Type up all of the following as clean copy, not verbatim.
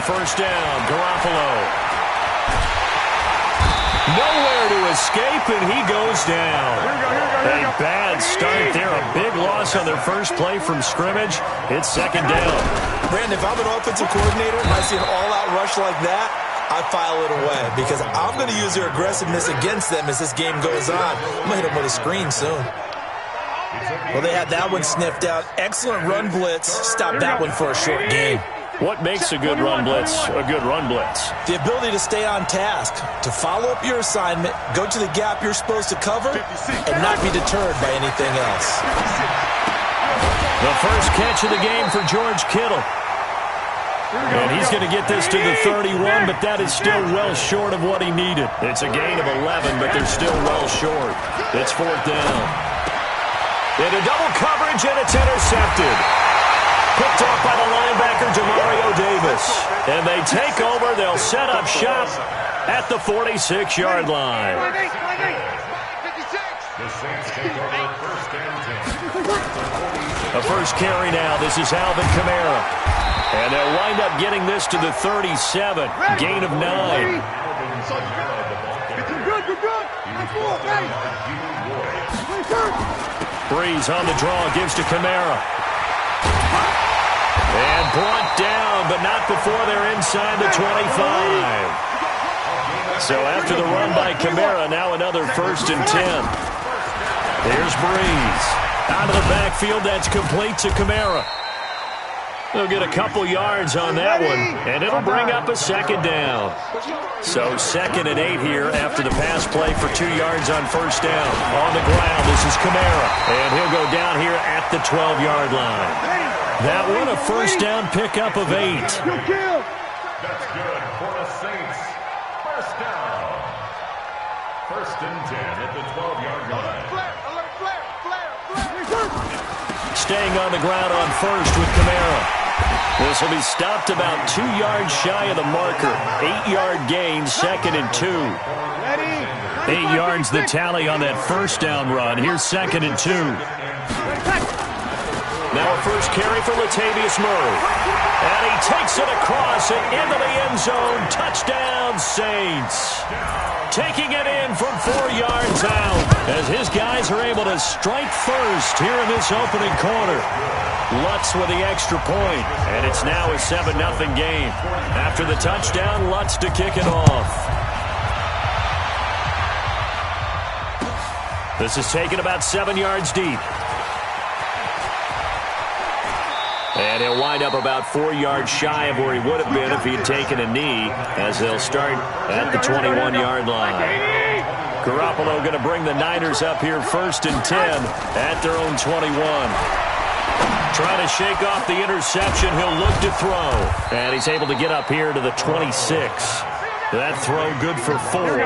first down. Garoppolo. Nowhere to escape, and he goes down. A bad start there. A big loss on their first play from scrimmage. It's second down. Brandon, if I'm an offensive coordinator and I see an all-out rush like that, I file it away because I'm going to use their aggressiveness against them as this game goes on. I'm going to hit them with a screen soon. Well, they had that one sniffed out. Excellent run blitz. Stop that one for a short gain. What makes a good run blitz a good run blitz? The ability to stay on task, to follow up your assignment, go to the gap you're supposed to cover, and not be deterred by anything else. The first catch of the game for George Kittle. And he's going to get this to the 31, but that is still well short of what he needed. It's a gain of 11, but they're still well short. It's fourth down. Into double coverage, and it's intercepted. Picked off by the linebacker, Demario Davis. And they take over. They'll set up shop at the 46-yard line. The first carry now. This is Alvin Kamara. And they'll wind up getting this to the 37. Gain of 9. Breeze on the draw. Gives to Kamara. And brought down, but not before they're inside the 25. So after the run by Kamara, now another 1st and 10. Here's Breeze. Out of the backfield, that's complete to Kamara. They'll get a couple yards on that one, and it'll bring up a second down. So 2nd and 8 here after the pass play for 2 yards on first down. On the ground, this is Kamara, and he'll go down here at the 12-yard line. That one a first down pickup of 8. That's good for the Saints. First down. 1st and 10 at the 12-yard line. Staying on the ground on first with Kamara. This will be stopped about 2 yards shy of the marker. 8-yard gain, 2nd and 2. 8 yards the tally on that first down run. Here's 2nd and 2. Now a first carry for Latavius Murray. And he takes it across and into the end zone. Touchdown, Saints. Taking it in from 4 yards out as his guys are able to strike first here in this opening quarter. Lutz with the extra point, and it's now a 7-0 game. After the touchdown, Lutz to kick it off. This is taken about 7 yards deep. And he'll wind up about 4 yards shy of where he would have been if he had taken a knee, as they'll start at the 21-yard line. Garoppolo going to bring the Niners up here 1st and 10 at their own 21. Trying to shake off the interception. He'll look to throw. And he's able to get up here to the 26. That throw good for 4.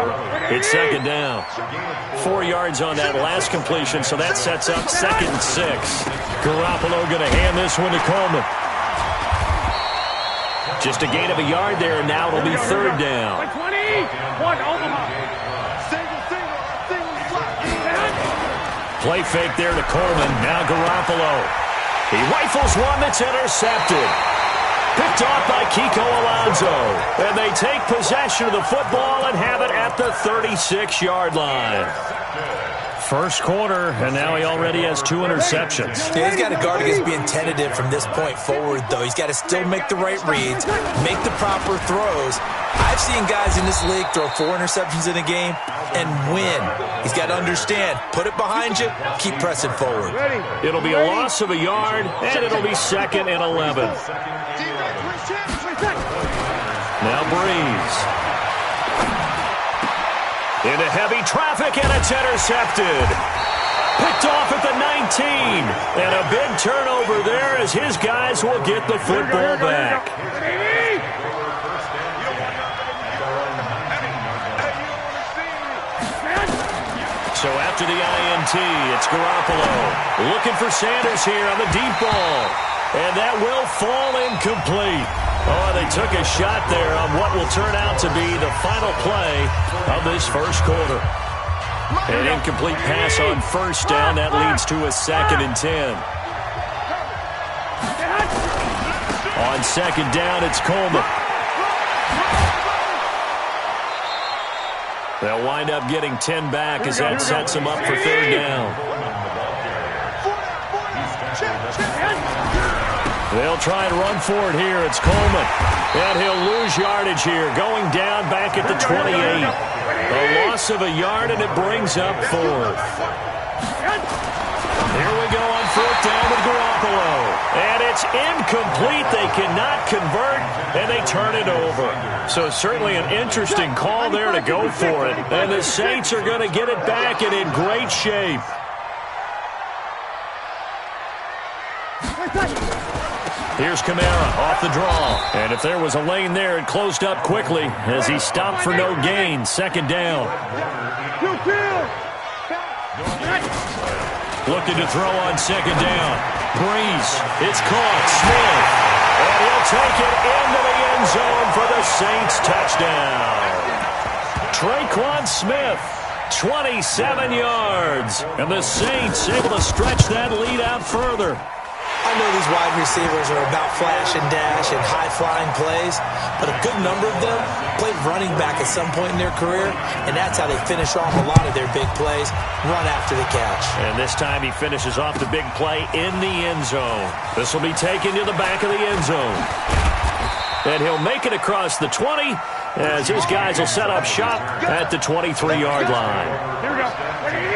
It's 2nd down. 4 yards on that last completion, so that sets up 2nd and 6. Garoppolo going to hand this one to Coleman. Just a gain of a yard there, and now it'll be 3rd down. Play fake there to Coleman. Now Garoppolo. He rifles one that's intercepted. Picked off by Kiko Alonso. And they take possession of the football and have it at the 36-yard line. First quarter, and now he already has 2 interceptions. Yeah, he's got to guard against being tentative from this point forward, though. He's got to still make the right reads, make the proper throws. I've seen guys in this league throw 4 interceptions in a game and win. He's got to understand, put it behind you, keep pressing forward. It'll be a loss of a yard, and it'll be 2nd and 11. Now Breeze. Into heavy traffic, and it's intercepted. Picked off at the 19. And a big turnover there as his guys will get the football back. So after the INT, it's Garoppolo. Looking for Sanders here on the deep ball. And that will fall incomplete. Oh, they took a shot there on what will turn out to be the final play of this first quarter. An incomplete pass on first down. That leads to a 2nd and 10. On 2nd down, it's Coleman. They'll wind up getting 10 back as that sets them up for third down. They'll try and run for it here. It's Coleman. And he'll lose yardage here, going down back at the 28. A loss of a yard, and it brings up fourth. Here we go on fourth down with Garoppolo. And it's incomplete. They cannot convert, and they turn it over. So certainly an interesting call there to go for it. And the Saints are going to get it back and in great shape. Here's Kamara off the draw. And if there was a lane there, it closed up quickly as he stopped for no gain. Second down. Looking to throw on second down. Breeze. It's caught. Smith. And he'll take it into the end zone for the Saints touchdown. Traquan Smith, 27 yards. And the Saints able to stretch that lead out further. I know these wide receivers are about flash and dash and high-flying plays, but a good number of them played running back at some point in their career, and that's how they finish off a lot of their big plays, run after the catch. And this time he finishes off the big play in the end zone. This will be taken to the back of the end zone. And he'll make it across the 20 as his guys will set up shop at the 23-yard line.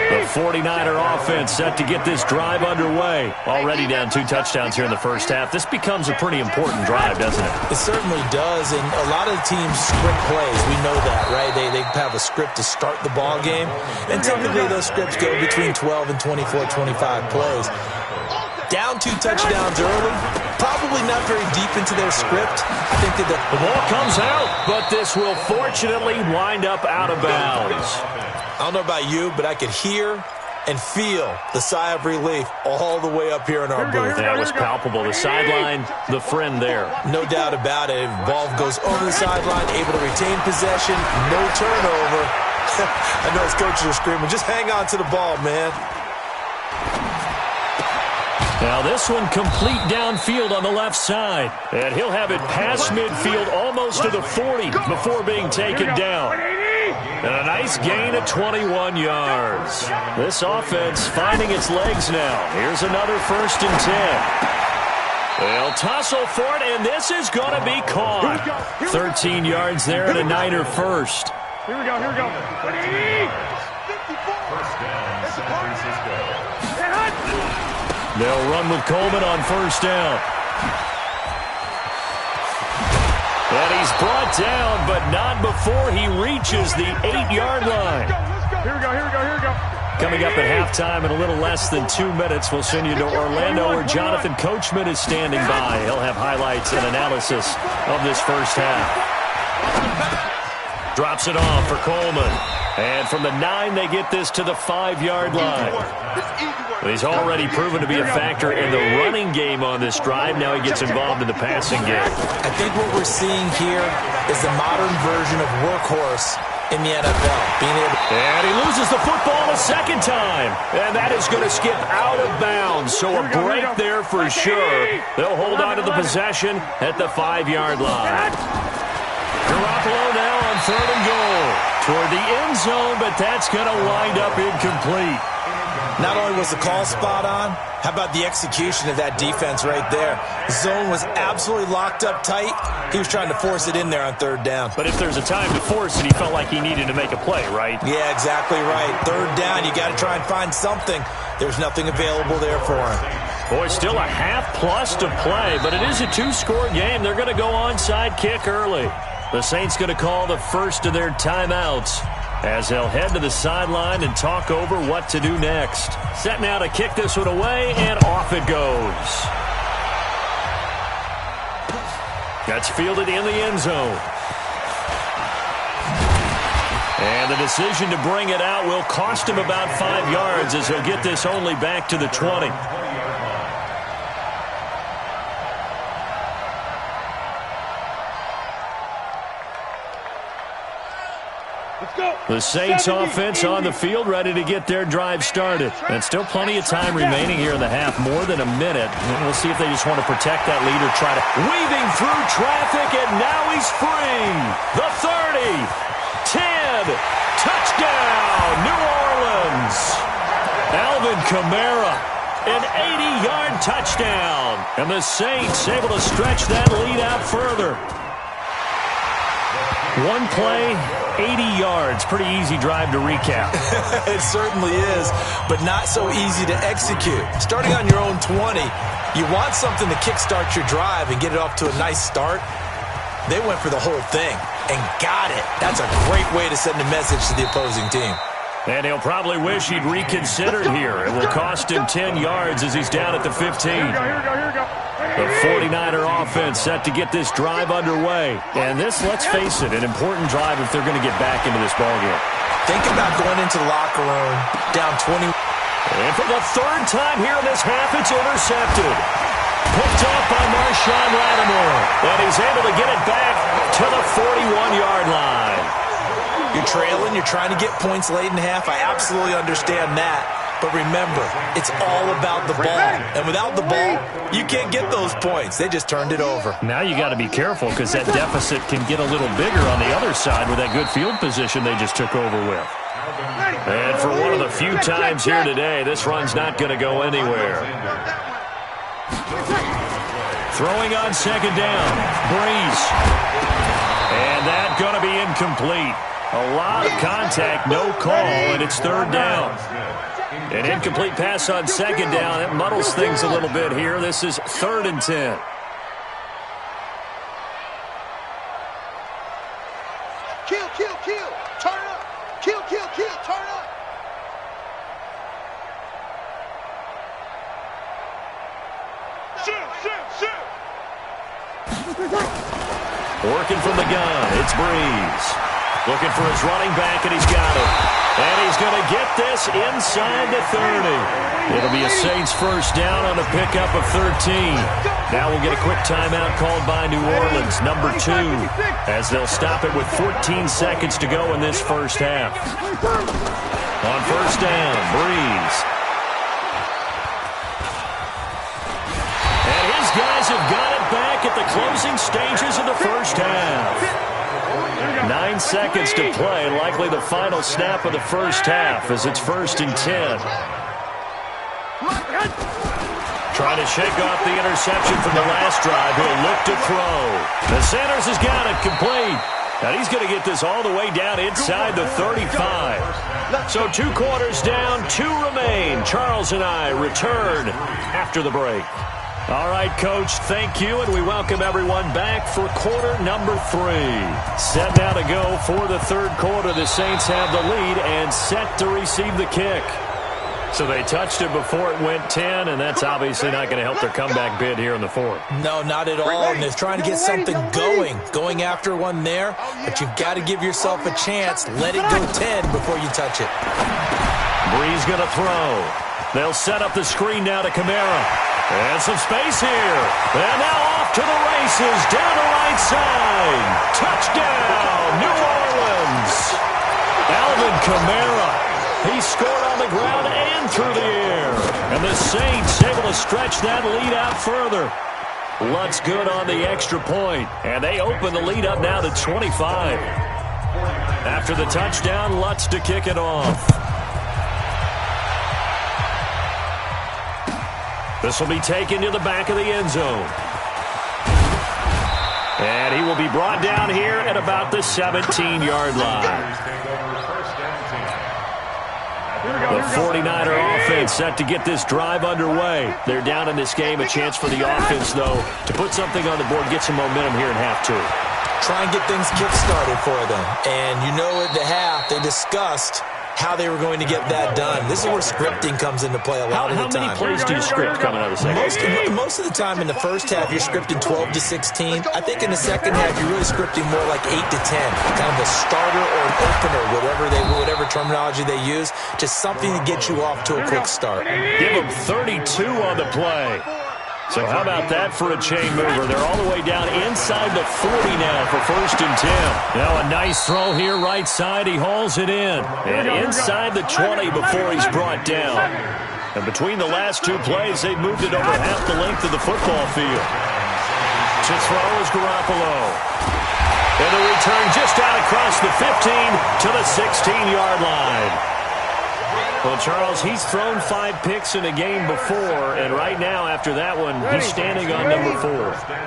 The 49er offense set to get this drive underway. Already down 2 touchdowns here in the first half. This becomes a pretty important drive, doesn't it? It certainly does, and a lot of the teams script plays. We know that, right? They have a script to start the ball game, and typically those scripts go between 12 and 24, 25 plays. Down 2 touchdowns early, probably not very deep into their script. I think that the ball comes out, but this will fortunately wind up out of bounds. I don't know about you, but I could hear and feel the sigh of relief all the way up here in our booth. That was palpable. The sideline, the friend there. No doubt about it. Ball goes over the sideline, able to retain possession, no turnover. I know his coaches are screaming, just hang on to the ball, man. Now this one complete downfield on the left side. And he'll have it past midfield almost to the 40 before being taken down. And a nice gain of 21 yards. This offense finding its legs now. Here's another 1st and 10. They'll tussle for it, and this is going to be caught. 13 yards there and a Niner first. Here we go. First down, San Francisco. They'll run with Coleman on first down. And he's brought down, but not before he reaches the 8-yard line. Here we go. Coming up at halftime in a little less than 2 minutes, we'll send you to Orlando where Jonathan Coachman is standing by. He'll have highlights and analysis of this first half. Drops it off for Coleman. And from the 9, they get this to the 5-yard line. He's already proven to be a factor in the running game on this drive. Now he gets involved in the passing game. I think what we're seeing here is the modern version of workhorse in the NFL. And he loses the football a second time. And that is going to skip out of bounds. So a break there for sure. They'll hold on to the possession at the 5-yard line. Garoppolo now on 3rd and goal. Toward the end zone, but that's going to wind up incomplete. Not only was the call spot on, how about the execution of that defense right there? The zone was absolutely locked up tight. He was trying to force it in there on 3rd down. But if there's a time to force it, he felt like he needed to make a play, right? Yeah, exactly right. 3rd down, you got to try and find something. There's nothing available there for him. Boy, still a half-plus to play, but it is a 2-score game. They're going to go onside kick early. The Saints going to call the first of their timeouts as they'll head to the sideline and talk over what to do next. Set now to kick this one away, and off it goes. That's fielded in the end zone. And the decision to bring it out will cost him about 5 yards as he'll get this only back to the 20. The Saints offense on the field ready to get their drive started. And still plenty of time remaining here in the half, more than a minute. And we'll see if they just want to protect that lead or try to... Weaving through traffic, and now he's free. The 30, 10, Touchdown, New Orleans. Alvin Kamara, an 80-yard touchdown. And the Saints able to stretch that lead out further. One play, 80 yards. Pretty easy drive to recap. It certainly is, but not so easy to execute. Starting on your own 20, you want something to kickstart your drive and get it off to a nice start. They went for the whole thing and got it. That's a great way to send a message to the opposing team. And he'll probably wish he'd reconsidered here. It will cost him 10 yards as he's down at the 15. The 49er offense set to get this drive underway. And this, let's face it, an important drive if they're going to get back into this ballgame. Think about going into the locker room down 20. And for the third time here in this half, it's intercepted. Picked off by Marshawn Lattimore. And he's able to get it back to the 41-yard line. You're trailing, you're trying to get points late in half. I absolutely understand that. But remember, it's all about the ball. And without the ball, you can't get those points. They just turned it over. Now you got to be careful because that deficit can get a little bigger on the other side with that good field position they just took over with. And for one of the few times here today, this run's not going to go anywhere. Throwing on second down, Breeze. And that's going to be incomplete. A lot of contact, no call, and it's third down. An incomplete pass on second down. It muddles things a little bit here. This is 3rd and 10. Kill, kill, kill. Turn up. Kill, kill, kill. Turn up. Shoot, shoot, shoot. Working from the gun, it's Breeze. Looking for his running back, and he's got it. And he's going to get this inside the 30. It'll be a Saints first down on a pickup of 13. Now we'll get a quick timeout called by New Orleans, number 2, as they'll stop it with 14 seconds to go in this first half. On first down, Breeze. And his guys have got it back at the closing stages of the first half. 9 seconds to play, likely the final snap of the first half as it's 1st and 10. Trying to shake off the interception from the last drive. He'll look to throw. The Sanders has got it complete. And he's going to get this all the way down inside the 35. So 2 quarters down, 2 remain. Charles and I return after the break. All right, Coach, thank you, and we welcome everyone back for quarter number 3. Set now to go for the 3rd quarter. The Saints have the lead and set to receive the kick. So they touched it before it went 10, and that's obviously not going to help their comeback bid here in the 4th. No, not at all, and they're trying to get something going after one there, but you've got to give yourself a chance. Let it go 10 before you touch it. Breeze going to throw. They'll set up the screen now to Kamara. And some space here. And now off to the races down the right side. Touchdown, New Orleans. Alvin Kamara. He scored on the ground and through the air. And the Saints able to stretch that lead out further. Lutz good on the extra point. And they open the lead up now to 25. After the touchdown, Lutz to kick it off. This will be taken to the back of the end zone. And he will be brought down here at about the 17-yard line. The 49er offense set to get this drive underway. They're down in this game. A chance for the offense, though, to put something on the board, get some momentum here in half 2. Try and get things kick-started for them. And you know at the half, they discussed how they were going to get that done. This is where scripting comes into play a lot of the time. How many plays do you script coming out of the second? Most of the time in the first half, you're scripting 12 to 16. I think in the second half, you're really scripting more like 8 to 10. Kind of a starter or an opener, whatever terminology they use. Just something to get you off to a quick start. Give them 32 on the play. So how about that for a chain mover? They're all the way down inside the 40 now for 1st and 10. Now a nice throw here right side. He hauls it in. And inside the 20 before he's brought down. And between the last 2 plays, they've moved it over half the length of the football field. To throw is Garoppolo. And the return just out across the 15 to the 16-yard line. Well, Charles, he's thrown 5 picks in a game before, and right now, after that one, he's standing on number 4.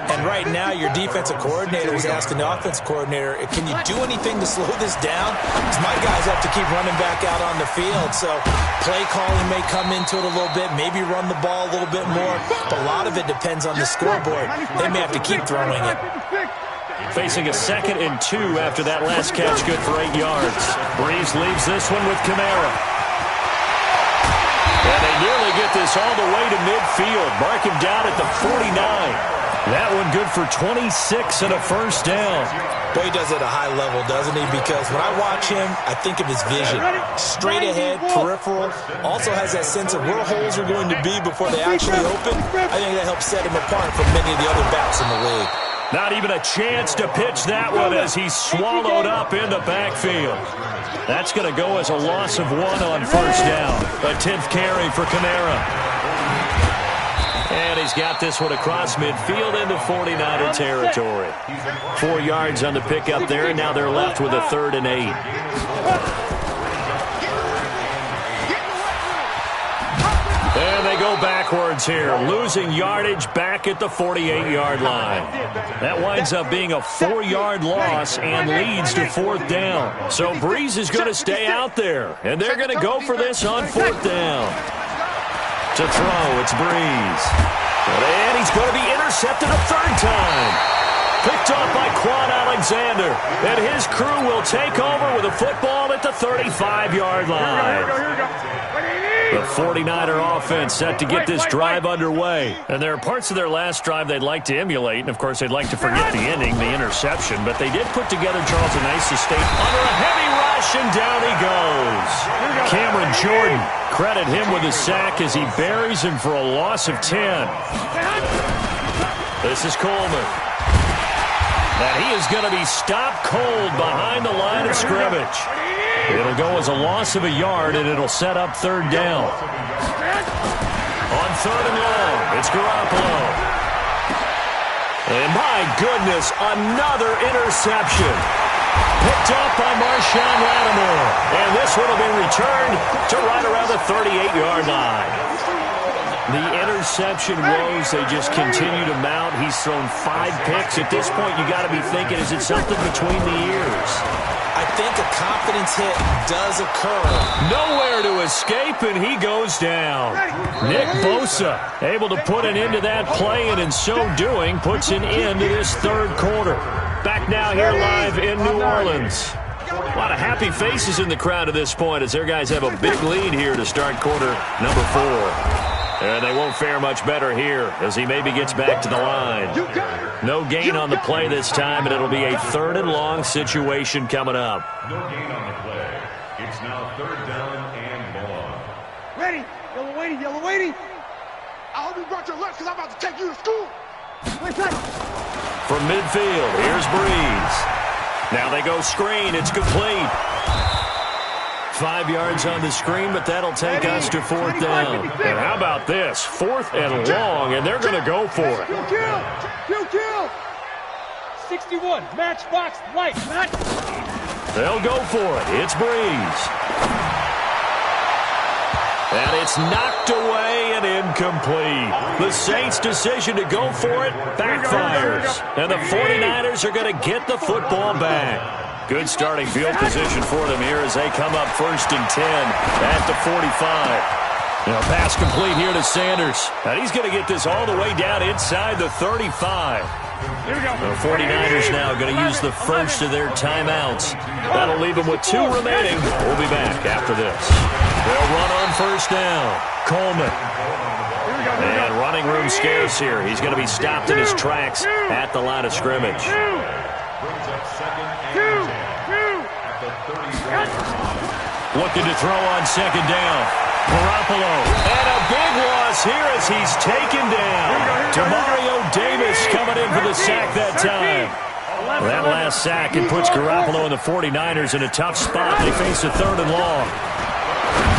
And right now, your defensive coordinator is asking the offensive coordinator, can you do anything to slow this down? Because my guys have to keep running back out on the field. So play calling may come into it a little bit, maybe run the ball a little bit more, but a lot of it depends on the scoreboard. They may have to keep throwing it. Facing a 2nd and 2 after that last catch, good for 8 yards. Breeze leaves this one with Kamara. And they nearly get this all the way to midfield. Mark him down at the 49. That one good for 26 and a first down. Boy, he does it at a high level, doesn't he? Because when I watch him, I think of his vision. Straight ahead, peripheral. Also has that sense of where holes are going to be before they actually open. I think that helps set him apart from many of the other backs in the league. Not even a chance to pitch that one as he's swallowed up in the backfield. That's going to go as a loss of 1 on first down. A 10th carry for Kamara. And he's got this one across midfield into 49er territory. 4 yards on the pickup there, and now they're left with a 3rd and 8. And they go backwards here, losing yardage back at the 48-yard line. That winds up being a 4-yard loss and leads to 4th down. So Breeze is going to stay out there, and they're going to go for this on 4th down. To throw, it's Breeze. And he's going to be intercepted a 3rd time. Picked off by Quan Alexander. And his crew will take over with a football at the 35-yard line. The 49er offense set to get this drive underway. And there are parts of their last drive they'd like to emulate. And, of course, they'd like to forget the ending, the interception. But they did put together, Charles, a nice sustain under a heavy rush, and down he goes. Cameron Jordan, credit him with a sack as he buries him for a loss of 10. This is Coleman. And he is going to be stopped cold behind the line of scrimmage. It'll go as a loss of a yard, and it'll set up 3rd down. On 3rd and long, it's Garoppolo. And my goodness, another interception. Picked up by Marshawn Lattimore. And this one will be returned to right around the 38-yard line. The interception woes, they just continue to mount. He's thrown 5 picks. At this point, you got to be thinking, is it something between the ears? I think a confidence hit does occur. Nowhere to escape, and he goes down. Nick Bosa able to put an end to that play, and in so doing, puts an end to this 3rd quarter. Back now here live in New Orleans. A lot of happy faces in the crowd at this point as their guys have a big lead here to start quarter number 4. And they won't fare much better here as he maybe gets back to the line. No gain on the play this time, and it'll be a 3rd and long situation coming up. No gain on the play. It's now 3rd down and long. Ready. Yellow waiting. Yellow waiting. I hope you brought your lunch because I'm about to take you to school. From midfield, here's Breeze. Now they go screen. It's complete. 5 yards on the screen, but that'll take us to 4th down. And how about this? 4th and long, and they're going to go for it. Kill. 61, matchbox light. They'll go for it. It's Breeze. And it's knocked away and incomplete. The Saints' decision to go for it backfires. And the 49ers are going to get the football back. Good starting field position for them here as they come up 1st and 10 at the 45. Now pass complete here to Sanders. And he's going to get this all the way down inside the 35. The 49ers now going to use the first of their timeouts. That'll leave them with 2 remaining. We'll be back after this. They'll run on 1st down. Coleman. And running room scarce here. He's going to be stopped in his tracks at the line of scrimmage. Brings up 2nd and 10 at the 30. Looking to throw on 2nd down. Garoppolo. And a big loss here as he's taken down. Demario Davis coming in for the sack that time. That last sack, it puts Garoppolo and the 49ers in a tough spot. They face a 3rd and long.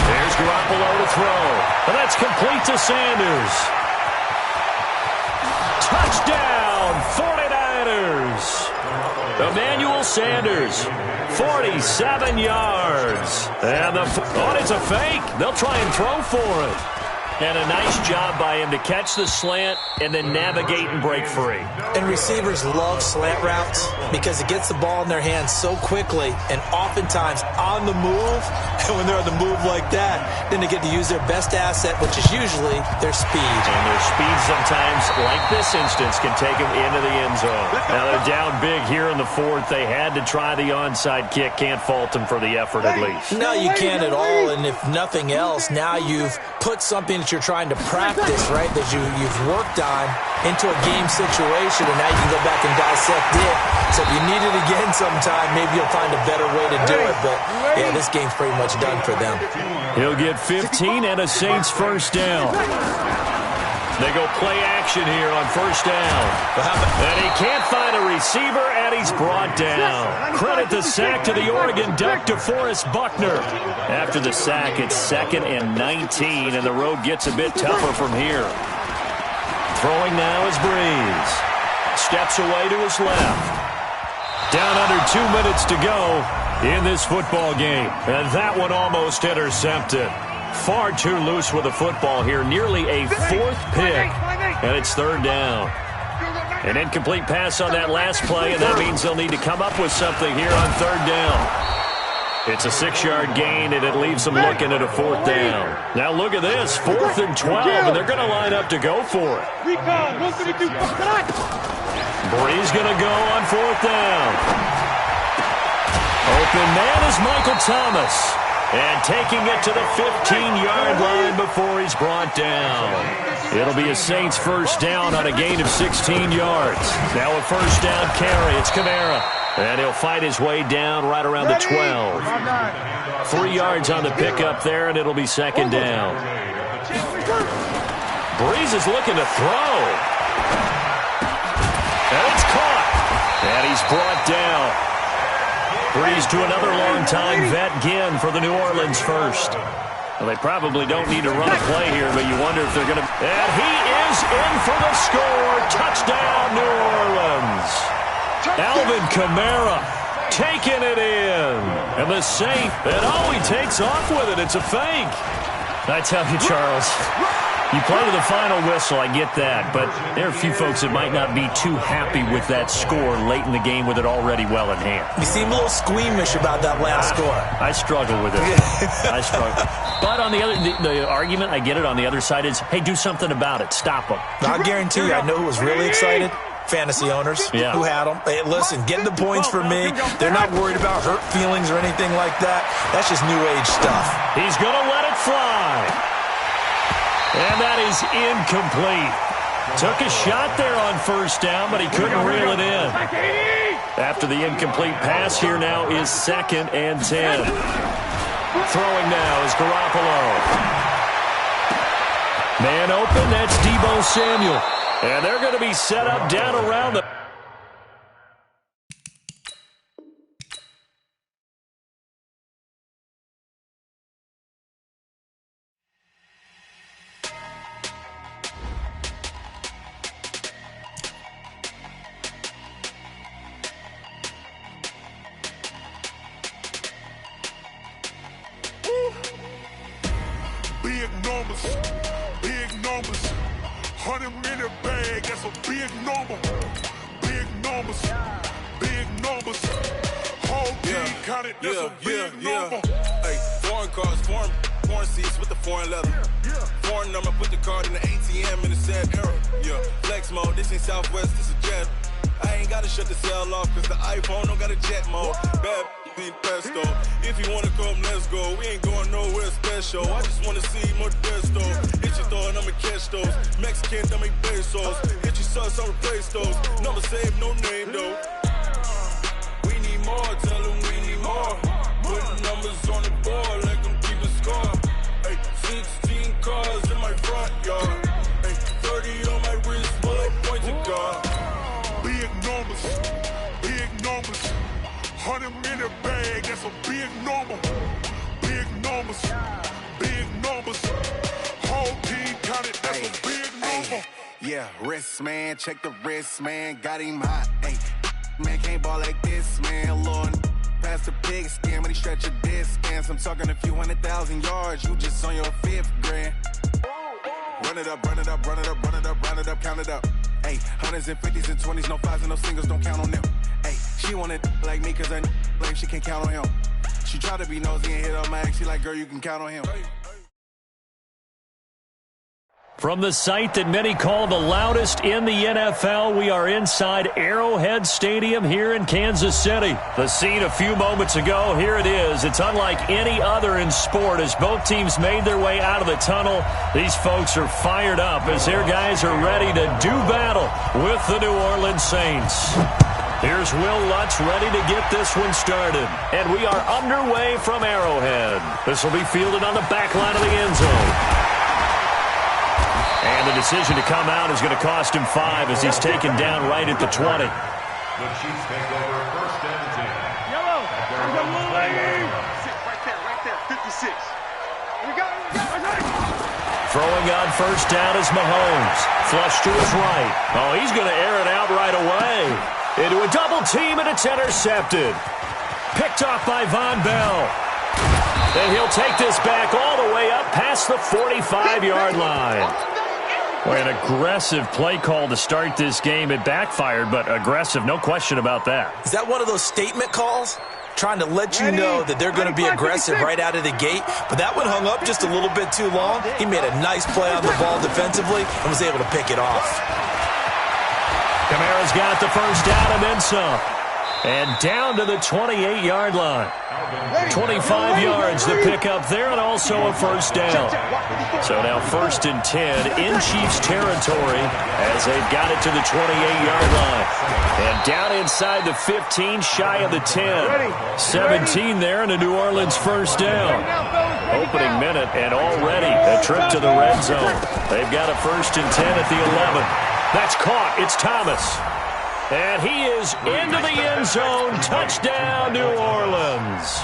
There's Garoppolo to throw. And that's complete to Sanders. Touchdown, 49ers. Emmanuel Sanders, 47 yards. And it's a fake. They'll try and throw for it. And a nice job by him to catch the slant and then navigate and break free. And receivers love slant routes because it gets the ball in their hands so quickly and oftentimes on the move. And when they're on the move like that, then they get to use their best asset, which is usually their speed. And their speed sometimes, like this instance, can take them into the end zone. Now they're down big here in the fourth. They had to try the onside kick. Can't fault them for the effort at least. No, you can't at all. And if nothing else, now you've put something that you're trying to practice, right, that you've worked on into a game situation, and now you can go back and dissect it. So if you need it again sometime, maybe you'll find a better way to do it. But, yeah, this game's pretty much done for them. He'll get 15 and a Saints first down. They go play action here on first down. And he can't find a receiver, and he's brought down. Credit the sack to the Oregon Duck, DeForest Buckner. After the sack, it's 2nd and 19, and the road gets a bit tougher from here. Throwing now is Breeze. Steps away to his left. Down under 2 minutes to go in this football game. And that one almost intercepted. Far too loose with the football here. Nearly a 4th pick. And it's 3rd down. An incomplete pass on that last play, and that means they'll need to come up with something here on 3rd down. It's a 6-yard gain, and it leaves them looking at a 4th down. Now look at this, 4th and 12, and they're going to line up to go for it. Breeze going to go on 4th down. Open man is Michael Thomas. And taking it to the 15-yard line before he's brought down. It'll be a Saints first down on a gain of 16 yards. Now a first down carry. It's Kamara. And he'll fight his way down right around the 12. 3 yards on the pickup there, and it'll be 2nd down. Breeze is looking to throw. And it's caught. And he's brought down. Breeze to another long-time vet, Ginn, for the New Orleans first. Well, they probably don't need to run a play here, but you wonder if they're going to... And he is in for the score. Touchdown, New Orleans. Alvin Kamara taking it in. And the Saint, and he takes off with it. It's a fake. I tell you, Charles, you play to the final whistle, I get that, but there are a few folks that might not be too happy with that score late in the game with it already well in hand. You seem a little squeamish about that last score. I struggle with it. I struggle. But on the other, the argument, I get it, on the other side is, hey, do something about it. Stop them. I guarantee you, I know who was really excited. Fantasy owners who had them. Hey, listen, getting the points for me. They're not worried about hurt feelings or anything like that. That's just new age stuff. He's going to let it fly. And that is incomplete. Took a shot there on first down, but he couldn't reel it in. After the incomplete pass, here now is 2nd and 10. Throwing now is Garoppolo. Man open, that's Deebo Samuel. And they're going to be set up down around the... Big numbers, 100 minute bag, that's a big number. Big numbers, whole team counted, that's a big number. Hey, foreign cars, foreign seats with the foreign leather. Foreign number, put the card in the ATM in the sad era. Yeah, flex mode, this ain't Southwest, this is jet. I ain't gotta shut the cell off, cause the iPhone don't got a jet mode. Bad need pesto. If you wanna come, let's go. We ain't going nowhere special. I just wanna see Modesto. Hit your thought, I'ma catch those. Mexican, I make pesos. Hit your sus, I'll replace those. Number save, no name though. We need more, tell them we need more. Putting numbers on the board like I'm keeping score. Hey, 16 cars in my front yard. Hey, 30 on my wrist, full of points of God. Big numbers, 100 minute bag, that's a big number. Big numbers, whole team counted, that's a big number. Yeah, wrist man, check the wrist man, got him hot. Ay, man can't ball like this. this, man, Lord. Past the pig skin when he stretch a distance. I'm talking a few 100,000 yards. You just on your 5th grand. Run it up, run it up, run it up, run it up, run it up, count it up. Hey, hundreds and 50s and 20s, no 5s and no singles, don't count on them. Hey, she wanted like me cause I blame she can't count on him. She tried to be nosy and hit on my ex. She like, girl, you can count on him. From the site that many call the loudest in the NFL, we are inside Arrowhead Stadium here in Kansas City. The scene a few moments ago, here it is. It's unlike any other in sport as both teams made their way out of the tunnel. These folks are fired up as their guys are ready to do battle with the New Orleans Saints. Here's Will Lutz ready to get this one started. And we are underway from Arrowhead. This will be fielded on the back line of the end zone. And the decision to come out is going to cost him 5 as he's taken down right at the 20. The Chiefs take over first and 10. Yellow. Right there. 56. We got it. Throwing on first down is Mahomes. Flush to his right. Oh, he's going to air it out right away. Into a double team, and it's intercepted. Picked off by Von Bell. And he'll take this back all the way up past the 45-yard line. Well, an aggressive play call to start this game. It backfired, but aggressive, no question about that. Is that one of those statement calls? Trying to let you know that they're going to be aggressive right out of the gate. But that one hung up just a little bit too long. He made a nice play on the ball defensively and was able to pick it off. Kamara's got the first down and then some. And down to the 28-yard line. 25 yards to pick up there and also a first down. So now first and 10 in Chiefs territory as they've got it to the 28-yard line. And down inside the 15, shy of the 10. 17 there and a New Orleans first down. Opening minute and already a trip to the red zone. They've got a first and 10 at the 11. That's caught. It's Thomas. And he is into the end zone. Touchdown, New Orleans.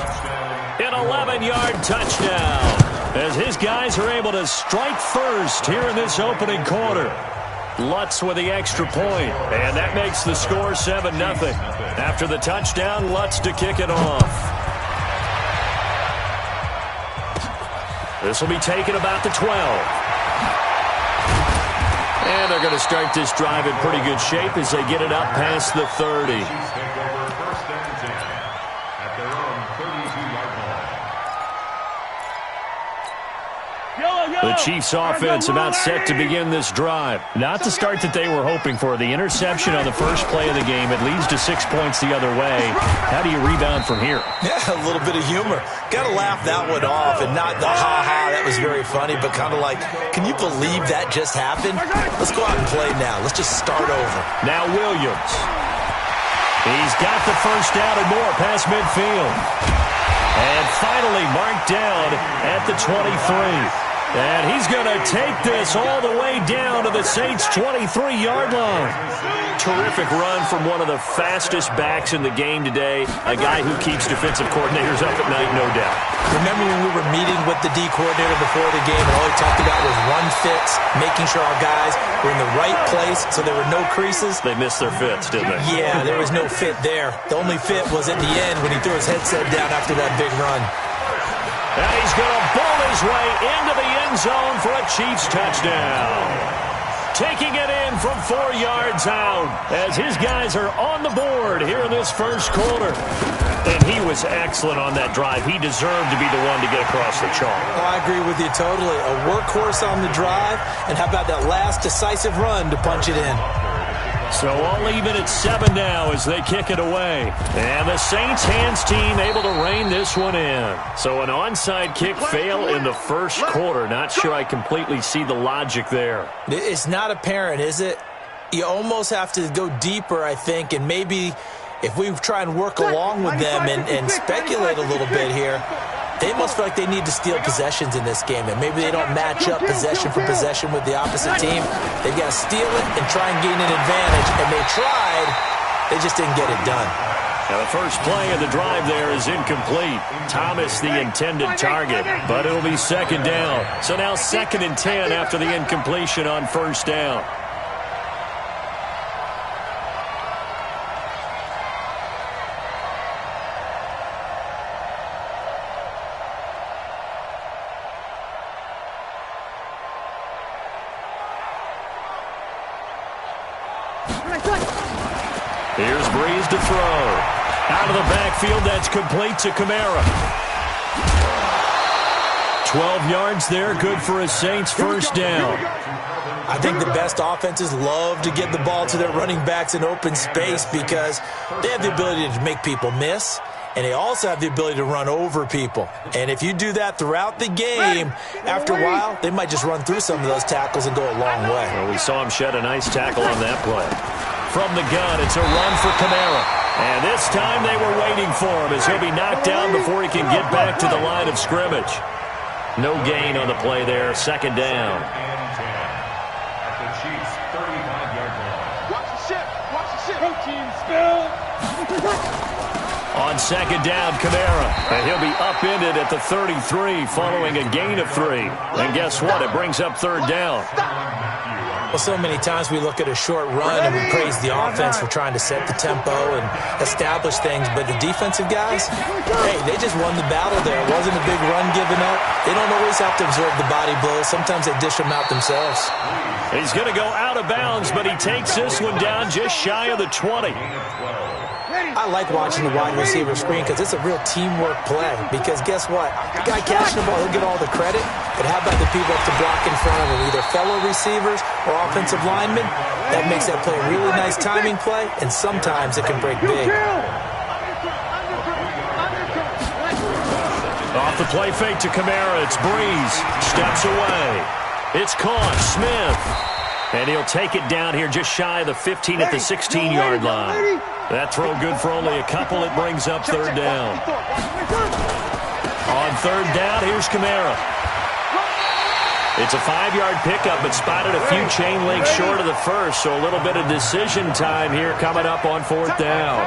An 11-yard touchdown as his guys are able to strike first here in this opening quarter. Lutz with the extra point, and that makes the score 7-0. After the touchdown, Lutz to kick it off. This will be taken about the 12. And they're going to start this drive in pretty good shape as they get it up past the 30. Chiefs take over first and 10 at their own 32-yard line. The Chiefs offense about set to begin this drive. Not the start that they were hoping for. The interception on the first play of the game. It leads to 6 points the other way. How do you rebound from here? Yeah, a little bit of humor. Got to laugh that one off and not the ha-ha. That was very funny, but kind of like, can you believe that just happened? Let's go out and play now. Let's just start over. Now Williams. He's got the first down and more past midfield. And finally marked down at the 23. And he's going to take this all the way down to the Saints' 23-yard line. Terrific run from one of the fastest backs in the game today. A guy who keeps defensive coordinators up at night, no doubt. Remember when we were meeting with the D coordinator before the game, and all he talked about was run fits, making sure our guys were in the right place so there were no creases? They missed their fits, didn't they? Yeah, there was no fit there. The only fit was at the end when he threw his headset down after that big run. And he's going to bowl his way into the end zone for a Chiefs touchdown. Taking it in from 4 yards out as his guys are on the board here in this first quarter. And he was excellent on that drive. He deserved to be the one to get across the chalk. Oh, I agree with you totally. A workhorse on the drive, and how about that last decisive run to punch it in? So all even at 7 now as they kick it away. And the Saints hands team able to rein this one in. So an onside kick fail in the first quarter. Not sure I completely see the logic there. It's not apparent, is it? You almost have to go deeper, I think, and maybe if we try and work along with them and speculate a little bit here, they must feel like they need to steal possessions in this game, and maybe they don't match up possession for possession with the opposite team. They've got to steal it and try and gain an advantage, and they tried. They just didn't get it done. Now the first play of the drive there is incomplete. Thomas the intended target, but it'll be second down. So now 2nd and 10 after the incompletion on first down. Here's Breeze to throw. Out of the backfield, that's complete to Kamara. 12 yards there, good for a Saints first down. I think the best offenses love to get the ball to their running backs in open space because they have the ability to make people miss, and they also have the ability to run over people. And if you do that throughout the game, after a while, they might just run through some of those tackles and go a long way. Well, we saw him shed a nice tackle on that play. From the gun, it's a run for Kamara. And this time they were waiting for him as he'll be knocked down before he can get back to the line of scrimmage. No gain on the play there, second down. Protein spill. On second down, Kamara. And he'll be upended at the 33 following a gain of 3. And guess what? It brings up third down. Well, so many times we look at a short run and we praise the offense for trying to set the tempo and establish things, but the defensive guys, hey, they just won the battle there. It wasn't a big run given up. They don't always have to absorb the body blows. Sometimes they dish them out themselves. He's going to go out of bounds, but he takes this one down just shy of the 20. I like watching the wide receiver screen because it's a real teamwork play. Because guess what? The guy catching the ball, he'll get all the credit. But how about the people up to block in front of him, either fellow receivers or offensive linemen? That makes that play a really nice timing play, and sometimes it can break big. Off the play fake to Kamara, it's Breeze. Steps away. It's caught. Smith. And he'll take it down here just shy of the 15 at the 16-yard line. That throw good for only a couple. It brings up third down. On third down, here's Kamara. It's a 5-yard pickup, but spotted a few chain links short of the first, so a little bit of decision time here coming up on fourth down.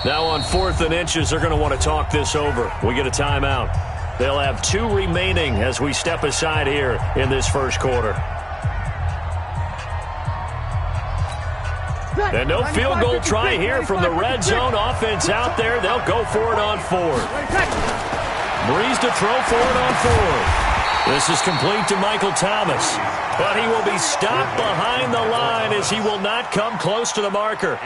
Now on 4th and inches, they're going to want to talk this over. We get a timeout. They'll have 2 remaining as we step aside here in this first quarter. And no field goal try here from the red zone. Offense out there. They'll go for it on 4th. Breeze to throw for it on 4th. This is complete to Michael Thomas. But he will be stopped behind the line as he will not come close to the marker.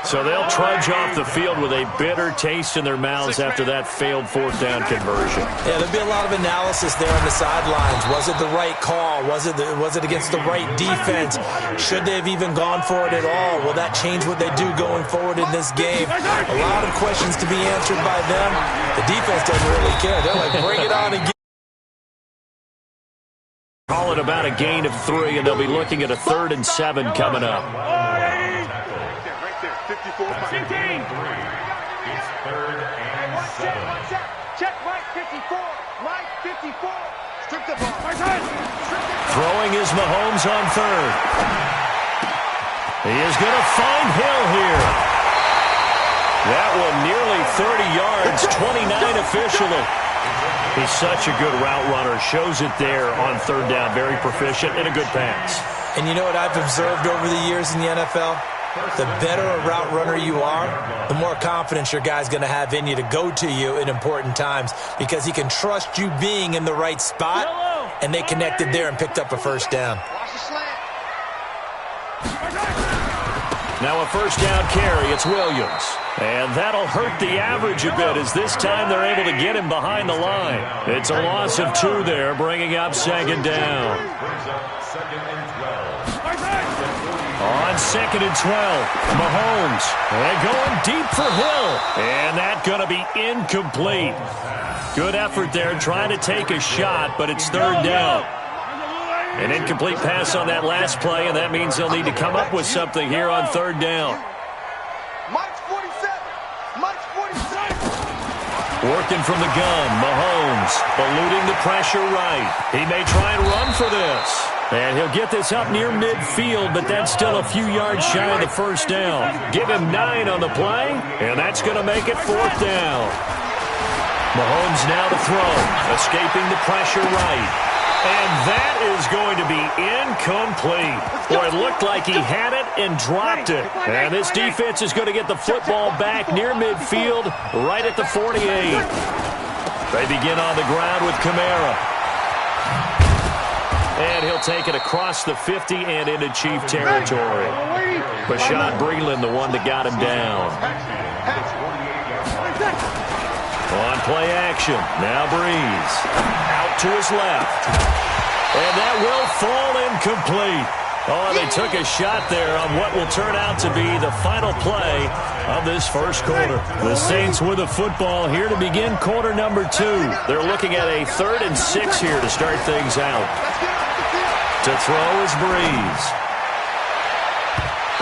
So they'll trudge off the field with a bitter taste in their mouths after that failed fourth down conversion. Yeah, there'll be a lot of analysis there on the sidelines. Was it the right call? Was it against the right defense? Should they have even gone for it at all? Will that change what they do going forward in this game? A lot of questions to be answered by them. The defense doesn't really care. They're like, bring it on again. Call it about a gain of 3, and they'll be looking at a 3rd and 7 coming up. Right there, 54. 15. It's 3rd and 7. Check Mike 54. Mike 54. Strip the ball. Throwing is Mahomes on 3rd. He is going to find Hill here. That one nearly 30 yards, 29 officially. He's such a good route runner. Shows it there on 3rd down. Very proficient and a good pass. And you know what I've observed over the years in the NFL? The better a route runner you are, the more confidence your guy's going to have in you to go to you in important times because he can trust you being in the right spot, and they connected there and picked up a first down. Now a first down carry. It's Williams. And that'll hurt the average a bit as this time they're able to get him behind the line. It's a loss of 2 there, bringing up second down. On 2nd and 12, Mahomes. And going deep for Hill. And that's going to be incomplete. Good effort there trying to take a shot, but it's 3rd down. An incomplete pass on that last play, and that means they'll need to come up with something here on 3rd down. Mike's 47. Mike's 47. Working from the gun, Mahomes eluding the pressure right. He may try and run for this. And he'll get this up near midfield, but that's still a few yards shy of the first down. Give him 9 on the play, and that's going to make it 4th down. Mahomes now to throw, escaping the pressure right. And that is going to be incomplete. Boy, it looked like he had it and dropped it. And this defense is going to get the football back near midfield, right at the 48. They begin on the ground with Kamara. And he'll take it across the 50 and into Chief territory. Bashaud Breeland, the one that got him down. On play action. Now Breeze. Out to his left. And that will fall incomplete. Oh, they took a shot there on what will turn out to be the final play of this first quarter. The Saints with the football here to begin quarter number 2. They're looking at a 3rd and 6 here to start things out. To throw is Breeze.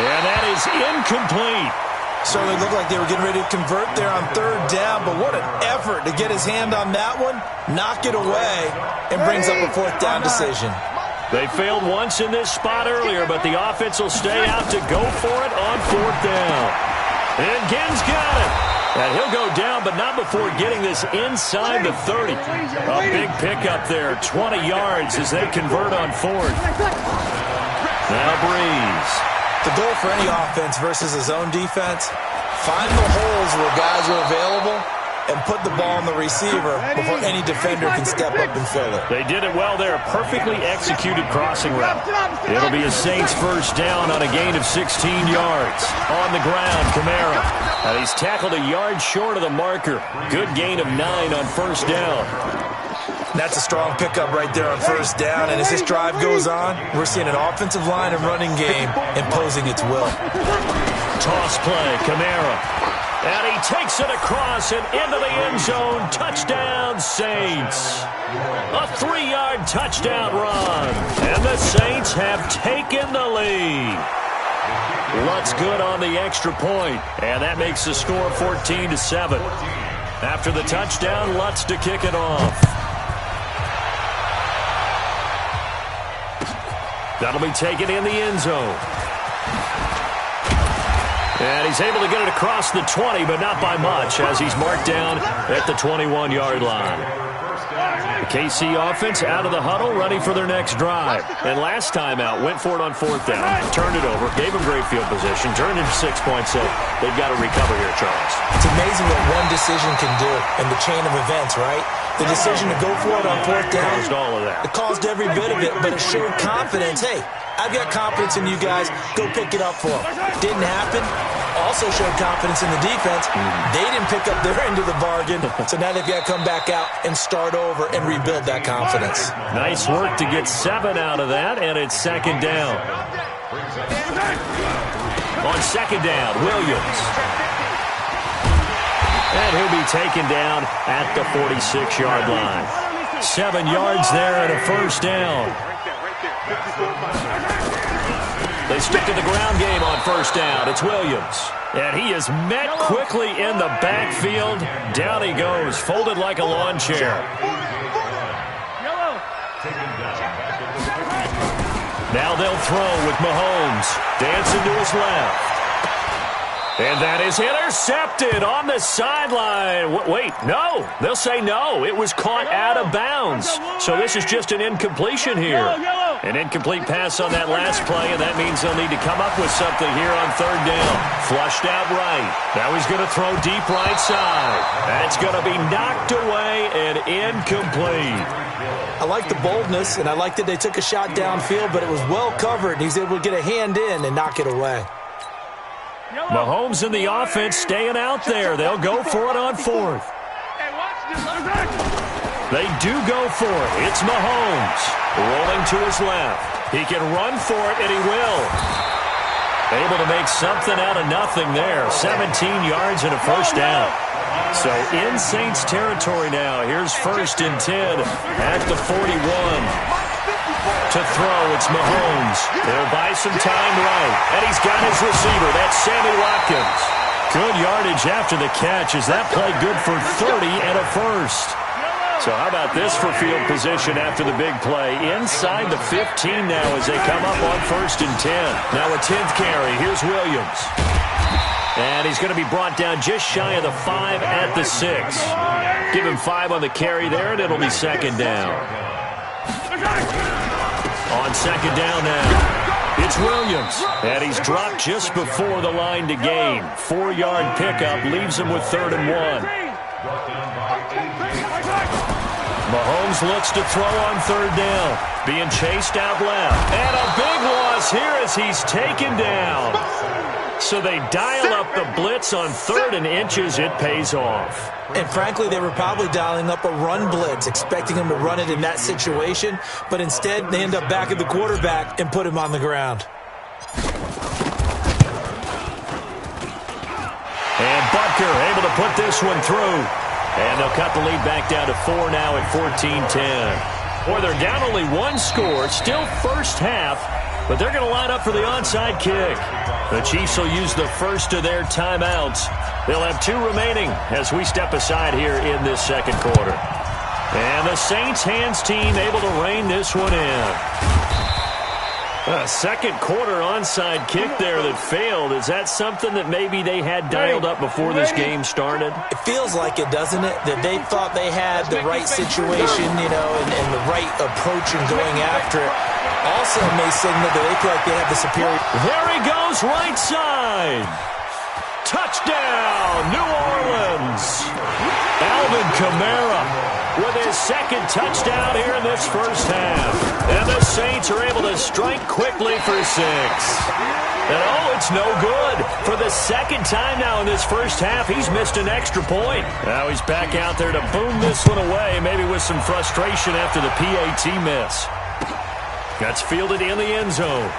And that is incomplete. Certainly looked like they were getting ready to convert there on 3rd down, but what an effort to get his hand on that one, knock it away, and brings up a 4th down decision. They failed once in this spot earlier, but the offense will stay out to go for it on 4th down. And Ginn's got it. And he'll go down, but not before getting this inside the 30. A big pickup there, 20 yards as they convert on 4th. Now Breeze. The goal for any offense versus his own defense, find the holes where guys are available and put the ball on the receiver before any defender can step up and fill it. They did it well there. Perfectly executed crossing route. It'll be a Saints first down on a gain of 16 yards. On the ground, Kamara. And he's tackled a yard short of the marker. Good gain of 9 on first down. That's a strong pickup right there on 1st down. And as this drive goes on, we're seeing an offensive line and running game imposing its will. Toss play, Kamara. And he takes it across and into the end zone. Touchdown, Saints. A 3-yard touchdown run. And the Saints have taken the lead. Lutz good on the extra point. And that makes the score 14-7. After the touchdown, Lutz to kick it off. That'll be taken in the end zone. And he's able to get it across the 20, but not by much, as he's marked down at the 21-yard line. The KC offense out of the huddle, ready for their next drive. And last time out, went for it on 4th down, turned it over, gave him great field position, turned into 6 points. So they've got to recover here, Charles. It's amazing what one decision can do in the chain of events, right? The decision to go for it on 4th down. Caused all of that. It caused every bit of it, but it showed confidence. Hey, I've got confidence in you guys. Go pick it up for them. Didn't happen. Also showed confidence in the defense. They didn't pick up their end of the bargain, so now they've got to come back out and start over and rebuild that confidence. Nice work to get 7 out of that, and it's 2nd down. On 2nd down, Williams. And he'll be taken down at the 46-yard line. 7 yards there and a 1st down. They stick to the ground game on 1st down. It's Williams. And he is met quickly in the backfield. Down he goes, folded like a lawn chair. Now they'll throw with Mahomes. Dancing to his left. And that is intercepted on the sideline. Wait, no. They'll say no. It was caught out of bounds. So this is just an incompletion here. An incomplete pass on that last play, and that means they'll need to come up with something here on 3rd down. Flushed out right. Now he's going to throw deep right side. That's going to be knocked away and incomplete. I like the boldness, and I like that they took a shot downfield, but it was well covered. He's able to get a hand in and knock it away. Mahomes and the offense staying out there. They'll go for it on 4th. They do go for it. It's Mahomes rolling to his left. He can run for it, and he will. Able to make something out of nothing there. 17 yards and a 1st down. So in Saints territory now. Here's 1st and 10 at the 41. To throw, it's Mahomes. They'll buy some time right. And he's got his receiver. That's Sammy Watkins. Good yardage after the catch. Is that play good for 30 and a 1st? So how about this for field position after the big play? Inside the 15 now as they come up on 1st and 10. Now a 10th carry. Here's Williams. And he's going to be brought down just shy of the 5 at the 6. Give him 5 on the carry there, and it'll be 2nd down. On second down now, it's Williams. And he's dropped just before the line to gain. 4-yard pickup leaves him with 3rd and 1. Mahomes looks to throw on 3rd down. Being chased out left. And a big loss here as he's taken down. So they dial up the blitz on 3rd and inches. It pays off. And frankly, they were probably dialing up a run blitz, expecting him to run it in that situation. But instead, they end up back at the quarterback and put him on the ground. And Butker able to put this one through. And they'll cut the lead back down to 4 now at 14-10. Boy, they're down only 1 score. Still first half. But they're going to line up for the onside kick. The Chiefs will use the first of their timeouts. They'll have 2 remaining as we step aside here in this second quarter. And the Saints hands team able to rein this one in. A second quarter onside kick there that failed. Is that something that maybe they had dialed up before this game started? It feels like it, doesn't it? That they thought they had the right situation, you know, and the right approach in going after it. Also may signal that they feel like they have the superior. There he goes, right side. Touchdown, New Orleans. Alvin Kamara with his second touchdown here in this first half. And the Saints are able to strike quickly for 6. And oh, it's no good. For the second time now in this first half, he's missed an extra point. Now he's back out there to boom this one away, maybe with some frustration after the PAT miss. That's fielded in the end zone.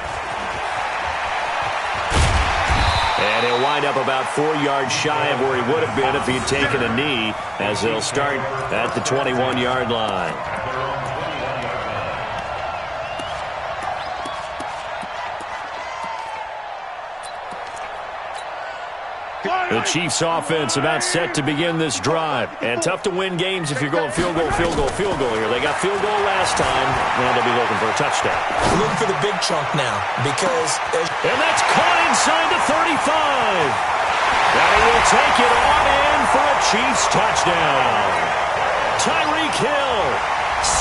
And he'll wind up about 4 yards shy of where he would have been if he had taken a knee, as they'll start at the 21-yard line. The Chiefs offense about set to begin this drive. And tough to win games if you're going field goal, field goal, field goal here. They got field goal last time. Now they'll be looking for a touchdown. Looking for the big chunk now because... And that's caught inside the 35. And he will take it on in for a Chiefs touchdown. Tyreek Hill,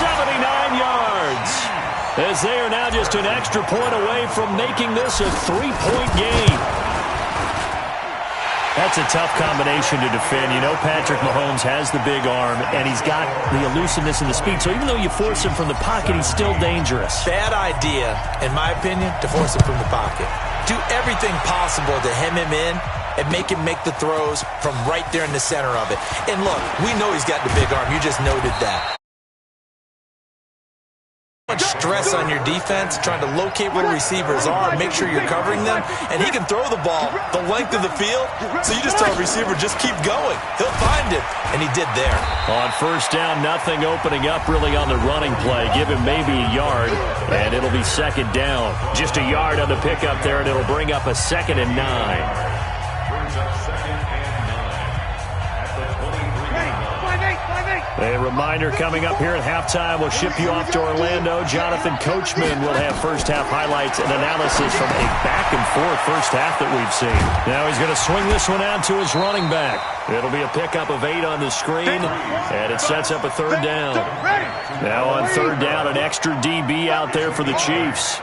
79 yards. As they are now just an extra point away from making this a 3-point game. That's a tough combination to defend. You know Patrick Mahomes has the big arm, and he's got the elusiveness and the speed. So even though you force him from the pocket, he's still dangerous. Bad idea, in my opinion, to force him from the pocket. Do everything possible to hem him in and make him make the throws from right there in the center of it. And look, we know he's got the big arm. You just noted that. Much stress on your defense, trying to locate where receivers are, make sure you're covering them, and he can throw the ball the length of the field, so you just tell a receiver, just keep going. He'll find it, and he did there. On first down, nothing opening up really on the running play. Give him maybe a yard, and it'll be second down. Just a yard on the pickup there, and it'll bring up a 2nd and 9. Brings up 2nd and 9 at the 23-yard line. A reminder coming up here at halftime. We'll ship you off to Orlando. Jonathan Coachman will have first-half highlights and analysis from a back-and-forth first half that we've seen. Now he's going to swing this one out to his running back. It'll be a pickup of 8 on the screen, and it sets up a 3rd down. Now on 3rd down, an extra DB out there for the Chiefs.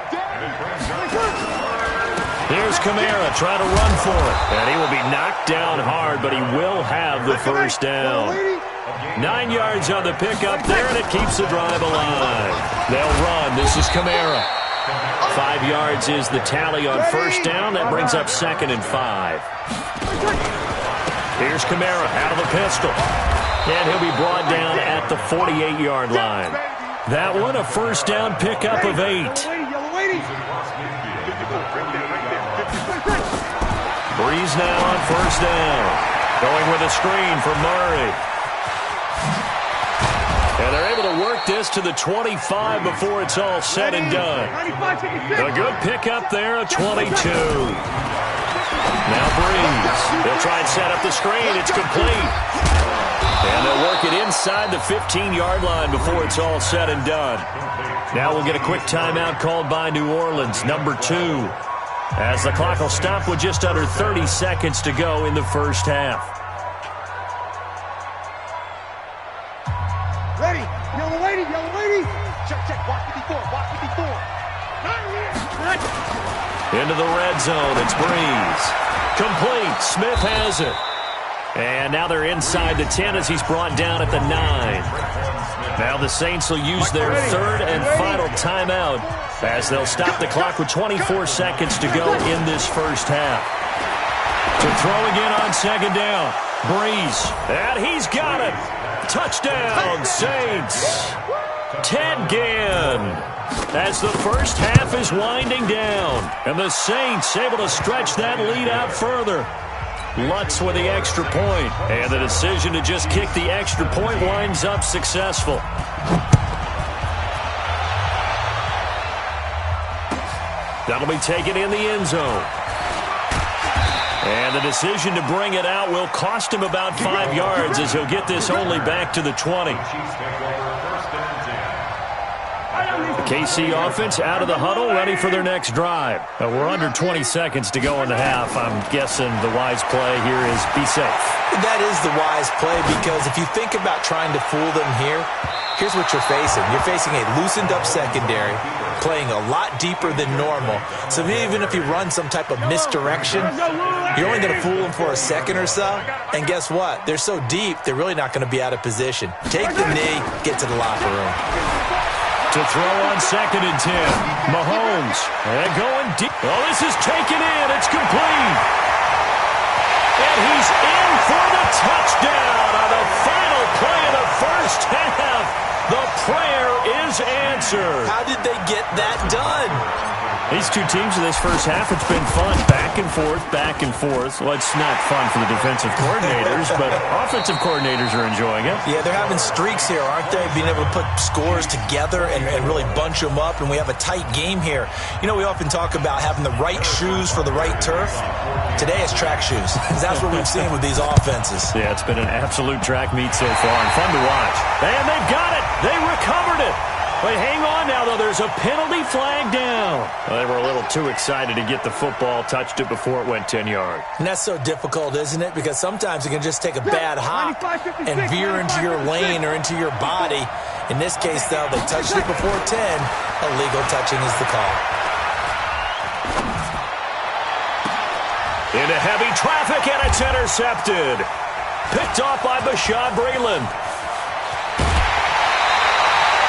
Here's Kamara trying to run for it, and he will be knocked down hard, but he will have the first down. 9 yards on the pickup there, and it keeps the drive alive. They'll run. This is Kamara. 5 yards is the tally on first down. That brings up 2nd and 5. Here's Kamara out of the pistol. And he'll be brought down at the 48-yard line. That one, a first down pickup of 8. Breeze now on first down. Going with a screen for Murray. And they're able to work this to the 25 before it's all said and done. A good pickup there, a 22. Now Breeze. They'll try and set up the screen. It's complete. And they'll work it inside the 15-yard line before it's all said and done. Now we'll get a quick timeout called by New Orleans, number 2. As the clock will stop with just under 30 seconds to go in the first half. Ready, yellow lady, yellow lady. Check. Watch 54. Into the red zone. It's Breeze. Complete. Smith has it. And now they're inside the 10 as he's brought down at the 9. Now the Saints will use their third and final timeout as they'll stop the clock with 24 seconds to go in this first half. To throw again on second down. Breeze. And he's got it. Touchdown, Saints. Ted Ginn. As the first half is winding down. And the Saints able to stretch that lead out further. Lutz with the extra point. And the decision to just kick the extra point winds up successful. That'll be taken in the end zone. And the decision to bring it out will cost him about 5 yards as he'll get this only back to the 20. KC offense out of the huddle, ready for their next drive. We're under 20 seconds to go in the half. I'm guessing the wise play here is be safe. That is the wise play because if you think about trying to fool them here, here's what you're facing. You're facing a loosened up secondary, playing a lot deeper than normal. So even if you run some type of misdirection, you're only going to fool them for a second or so. And guess what? They're so deep, they're really not going to be out of position. Take the knee, get to the locker room. To throw on second and 10. Mahomes. And going deep. Oh, this is taken in. It's complete. And he's in for the touchdown on the final play of the first half. The prayer is answered. How did they get that done? These two teams in this first half, it's been fun. Back and forth, back and forth. Well, it's not fun for the defensive coordinators, but offensive coordinators are enjoying it. Yeah, they're having streaks here, aren't they? Being able to put scores together and really bunch them up, and we have a tight game here. You know, we often talk about having the right shoes for the right turf. Today it's track shoes, because that's what we've seen with these offenses. Yeah, it's been an absolute track meet so far, and fun to watch. And they've got it. They recovered it. But hang on now, though. There's a penalty flag down. Well, they were a little too excited to get the football, touched it before it went 10 yards. And that's so difficult, isn't it? Because sometimes you can just take a bad hop and veer into your lane or into your body. In this case, though, they touched it before 10. Illegal touching is the call. Into heavy traffic, and it's intercepted. Picked off by Bashaud Breeland.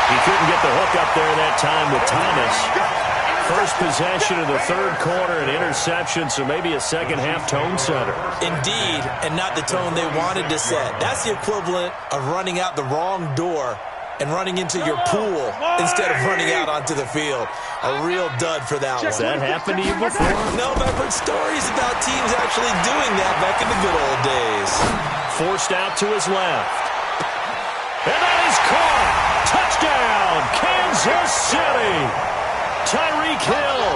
He couldn't get the hook up there that time with Thomas. First possession of the third quarter, an interception, so maybe a second-half tone setter. Indeed, and not the tone they wanted to set. That's the equivalent of running out the wrong door and running into your pool instead of running out onto the field. A real dud for that one. Has that happened to you before? No, but I've heard stories about teams actually doing that back in the good old days. Forced out to his left. And that is caught. Touchdown, Kansas City. Tyreek Hill,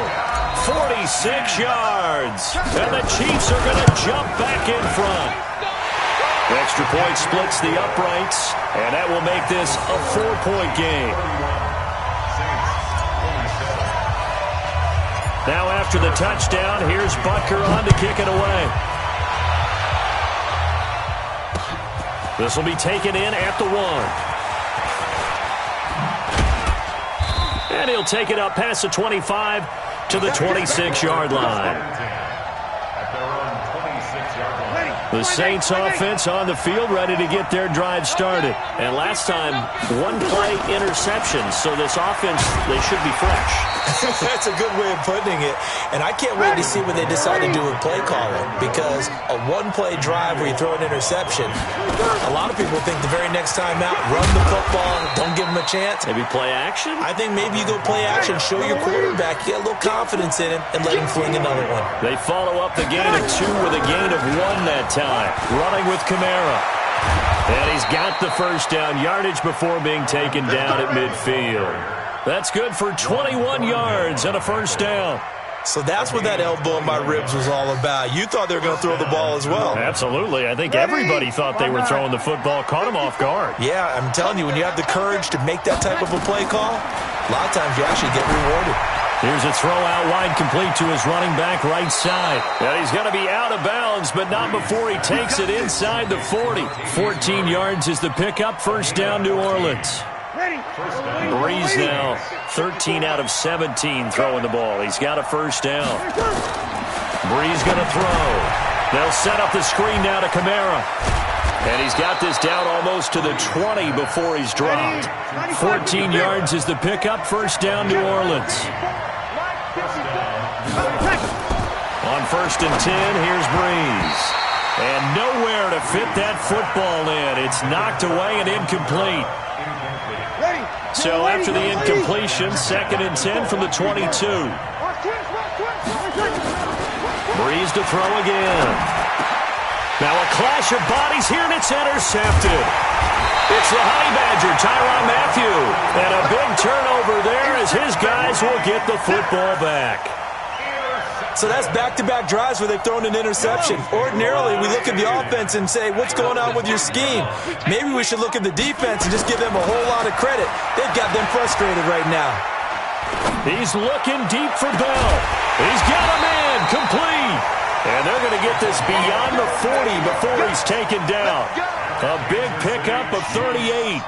46 yards. And the Chiefs are going to jump back in front. Extra point splits the uprights, and that will make this a 4-point game. Now after the touchdown, here's Butker on to kick it away. This will be taken in at the 1. And he'll take it up past the 25 to the 26-yard line. The Saints offense on the field ready to get their drive started. And last time, one-play interception. So this offense, they should be fresh. That's a good way of putting it. And I can't wait to see what they decide to do with play calling. Because a one-play drive where you throw an interception, a lot of people think the very next time out, run the football, don't give them a chance. Maybe play action? I think maybe you go play action, show your quarterback, get a little confidence in him, and let him fling another one. They follow up the gain of 2 with a gain of 1 that time. Running with Kamara. And he's got the first down yardage before being taken down at midfield. That's good for 21 yards and a first down. So that's what that elbow in my ribs was all about. You thought they were going to throw the ball as well. Absolutely. I think everybody thought they were throwing the football, caught them off guard. Yeah, I'm telling you, when you have the courage to make that type of a play call, a lot of times you actually get rewarded. Here's a throw out wide, complete to his running back right side. And he's going to be out of bounds, but not before he takes it inside the 40. 14 yards is the pickup. First down, New Orleans. Breeze now 13 out of 17 throwing the ball. He's got a first down. Breeze going to throw. They'll set up the screen now to Kamara. And he's got this down almost to the 20 before he's dropped. 14 yards is the pickup. First down, New Orleans. On first and 10, here's Breeze. And nowhere to fit that football in. It's knocked away and incomplete. So after the incompletion, second and 10 from the 22. Breeze to throw again. Now a clash of bodies here, and it's intercepted. It's the Honey Badger, Tyrann Mathieu. And a big turnover there as his guys will get the football back. So that's back-to-back drives where they've thrown an interception. Ordinarily, we look at the offense and say, what's going on with your scheme? Maybe we should look at the defense and just give them a whole lot of credit. They've got them frustrated right now. He's looking deep for Bell. He's got him in, complete. And they're going to get this beyond the 40 before he's taken down. A big pickup of 38.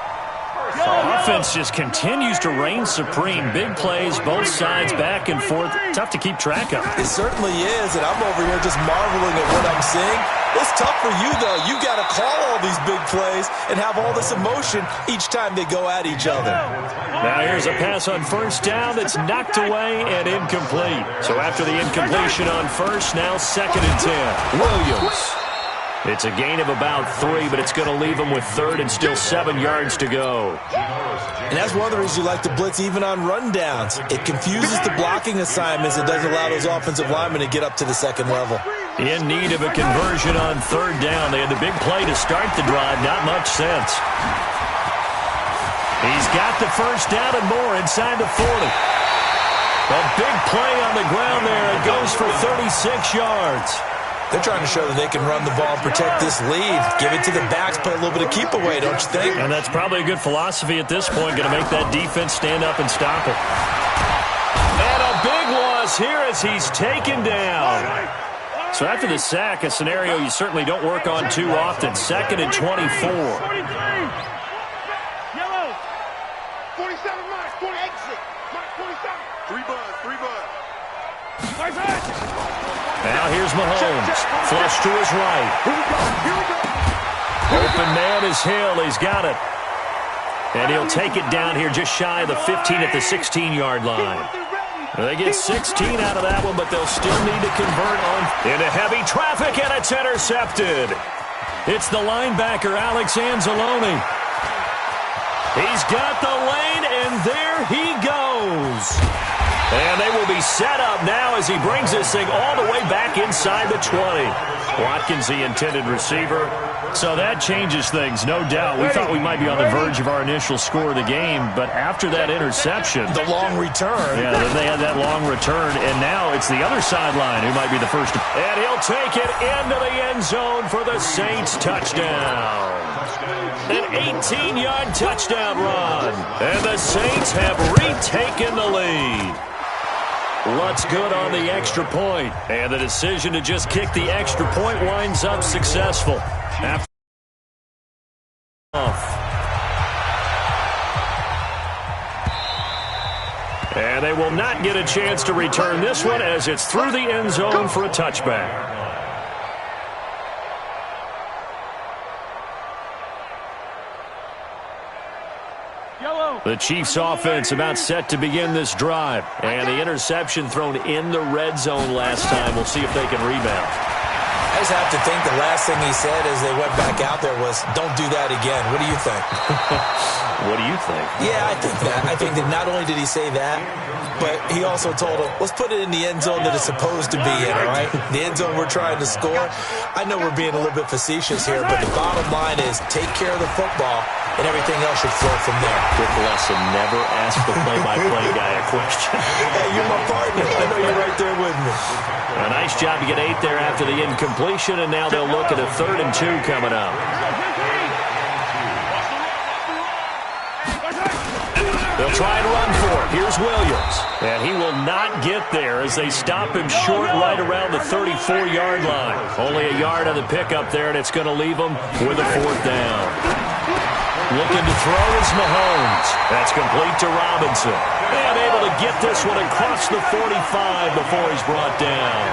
The offense just continues to reign supreme. Big plays, both sides, back and forth. Tough to keep track of. It certainly is, and I'm over here just marveling at what I'm seeing. It's tough for you, though. You got to call all these big plays and have all this emotion each time they go at each other. Now here's a pass on first down that's knocked away and incomplete. So after the incompletion on first, now second and 10. Williams. It's a gain of about 3, but it's going to leave them with third and still 7 yards to go. And that's one of the reasons you like to blitz even on rundowns. It confuses the blocking assignments. It doesn't allow those offensive linemen to get up to the second level. In need of a conversion on third down. They had the big play to start the drive. Not much sense. He's got the first down and more inside the 40. A big play on the ground there. It goes for 36 yards. They're trying to show that they can run the ball and protect this lead. Give it to the backs, play a little bit of keep away, don't you think? And that's probably a good philosophy at this point. Going to make that defense stand up and stop it. And a big loss here as he's taken down. So after the sack, a scenario you certainly don't work on too often. Second and 24. 43. Yellow. 47, Mike. 20. Exit. Mike, 27. 3 bud. 3 bud. Now here's Mahomes. Flush to his right. Open man is Hill. He's got it. And he'll take it down here just shy of the 15 at the 16-yard line. They get 16 out of that one, but they'll still need to convert on into heavy traffic, and it's intercepted. It's the linebacker, Alex Anzalone. He's got the lane, and there he goes. And they will be set up now as he brings this thing all the way back inside the 20. Watkins, the intended receiver. So that changes things, no doubt. We thought we might be on the verge of our initial score of the game, but after that interception. The long return. Yeah, then they had that long return, and now it's the other sideline who might be the first. And he'll take it into the end zone for the Saints touchdown. An 18-yard touchdown run. And the Saints have retaken the lead. What's good on the extra point? And the decision to just kick the extra point winds up successful. After and they will not get a chance to return this one as it's through the end zone for a touchback. The Chiefs offense about set to begin this drive. And the interception thrown in the red zone last time. We'll see if they can rebound. I just have to think the last thing he said as they went back out there was, don't do that again. What do you think? What do you think? Yeah, I think that. I think that not only did he say that, but he also told him, let's put it in the end zone that it's supposed to be in, all right? The end zone we're trying to score. I know we're being a little bit facetious here, but the bottom line is take care of the football, and everything else should flow from there. Good lesson. Never ask the play-by-play guy a question. Hey, you're my partner. I know you're right there with me. A nice job to get 8 there after the incompletion, and now they'll look at a 3rd and 2 coming up. They'll try and run for it. Here's Williams. And he will not get there as they stop him short right around the 34-yard line. Only a yard on the pickup there, and it's going to leave him with a 4th down. Looking to throw is Mahomes. That's complete to Robinson. And able to get this one across the 45 before he's brought down.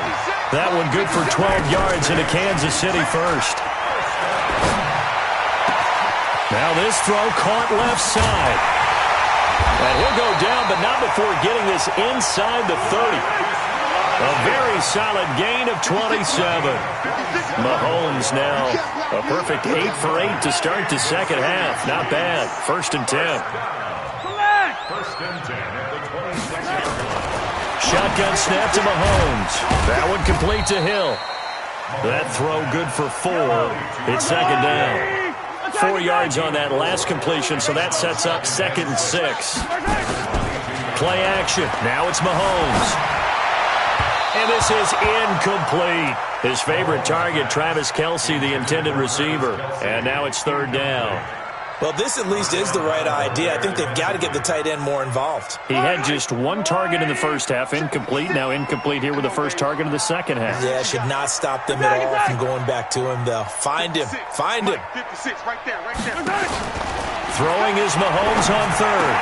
That one good for 12 yards into Kansas City first. Now this throw caught left side. And he'll go down, but not before getting this inside the 30. A very solid gain of 27. Mahomes now a perfect 8 for 8 to start the second half. Not bad. 1st and 10. First and 10 at the 26. Shotgun snap to Mahomes. That one complete to Hill. That throw good for 4. It's 2nd down. 4 yards on that last completion, so that sets up 2nd and 6. Play action. Now it's Mahomes. And this is incomplete. His favorite target, Travis Kelce, the intended receiver. And now it's 3rd down. Well, this at least is the right idea. I think they've got to get the tight end more involved. He had just 1 target in the first half, incomplete. Now incomplete here with the first target of the second half. Yeah, should not stop them at all from going back to him, though. Find him. Find him. 56, right there. Throwing is Mahomes on 3rd.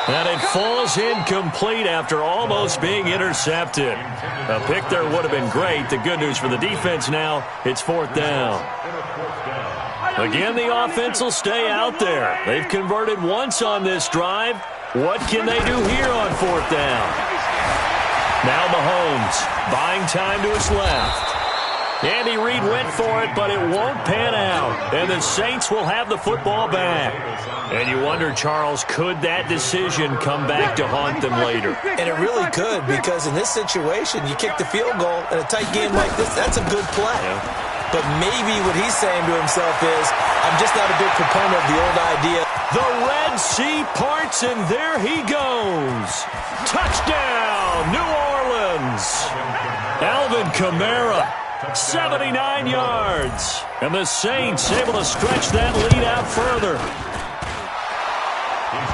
And it falls incomplete after almost being intercepted. A pick there would have been great. The good news for the defense now, it's 4th down. Again, the offense will stay out there. They've converted once on this drive. What can they do here on 4th down? Now Mahomes buying time to his left. Andy Reid went for it, but it won't pan out. And the Saints will have the football back. And you wonder, Charles, could that decision come back to haunt them later? And it really could, because in this situation, you kick the field goal in a tight game like this, that's a good play. Yeah. But maybe what he's saying to himself is, I'm just not a big proponent of the old idea. The Red Sea parts, and there he goes. Touchdown, New Orleans. Alvin Kamara, 79 yards. And the Saints able to stretch that lead out further.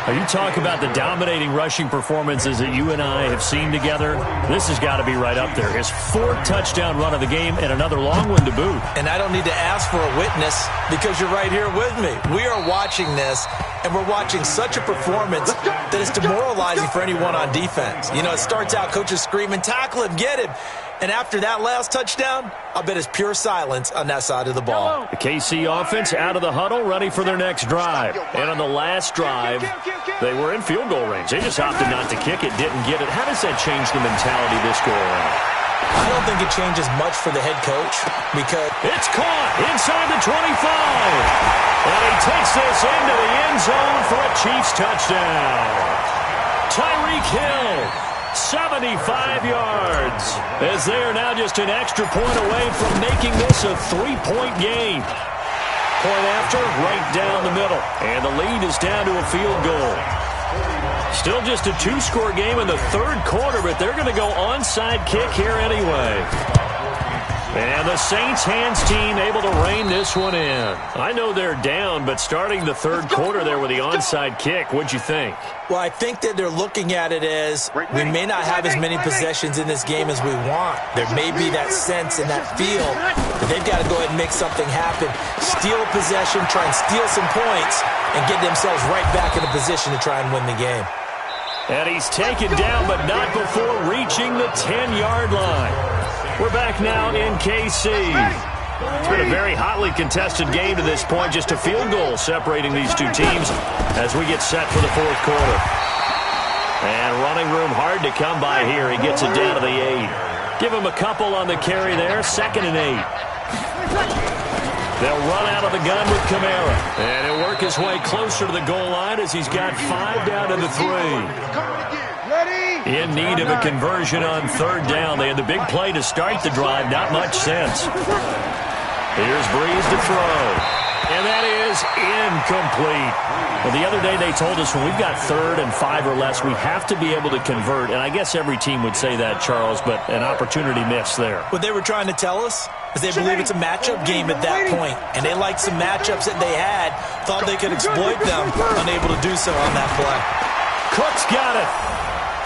Are you talking about the dominating rushing performances that you and I have seen together? This has got to be right up there. His 4th touchdown run of the game and another long one to boot. And I don't need to ask for a witness because you're right here with me. We are watching this, and we're watching such a performance that is demoralizing for anyone on defense. You know, it starts out, coaches screaming, tackle him, get him. And after that last touchdown, I'll bet it's pure silence on that side of the ball. The KC offense out of the huddle, ready for their next drive. And on the last drive, they were in field goal range. They just opted not to kick it, didn't get it. How does that change the mentality this go around? I don't think it changes much for the head coach because it's caught inside the 25. And he takes this into the end zone for a Chiefs touchdown. Tyreek Hill, 75 yards, as they are now just an extra point away from making this a 3-point game. Point after, right down the middle. And the lead is down to a field goal. Still just a 2-score game in the 3rd quarter, but they're going to go onside kick here anyway. And the Saints hands team able to rein this one in. I know they're down, but starting the 3rd quarter there with the onside kick, what'd you think? Well, I think that they're looking at it as we may not have as many possessions in this game as we want. There may be that sense and that feel that they've got to go ahead and make something happen. Steal a possession, try and steal some points, and get themselves right back in a position to try and win the game. And he's taken down, but not before reaching the 10-yard line. We're back now in KC. It's been a very hotly contested game to this point. Just a field goal separating these two teams as we get set for the 4th quarter. And running room hard to come by here. He gets it down to the 8. Give him a couple on the carry there. 2nd and 8. They'll run out of the gun with Kamara. And he'll work his way closer to the goal line as he's got 5 down to the 3. In need of a conversion on 3rd down. They had the big play to start the drive. Not much sense. Here's Breeze to throw. And that is incomplete. Well, the other day they told us when we've got 3rd and 5 or less, we have to be able to convert. And I guess every team would say that, Charles, but an opportunity missed there. What they were trying to tell us is they believe it's a matchup game at that point. And they liked some matchups that they had, thought they could exploit them, unable to do so on that play. Cook's got it.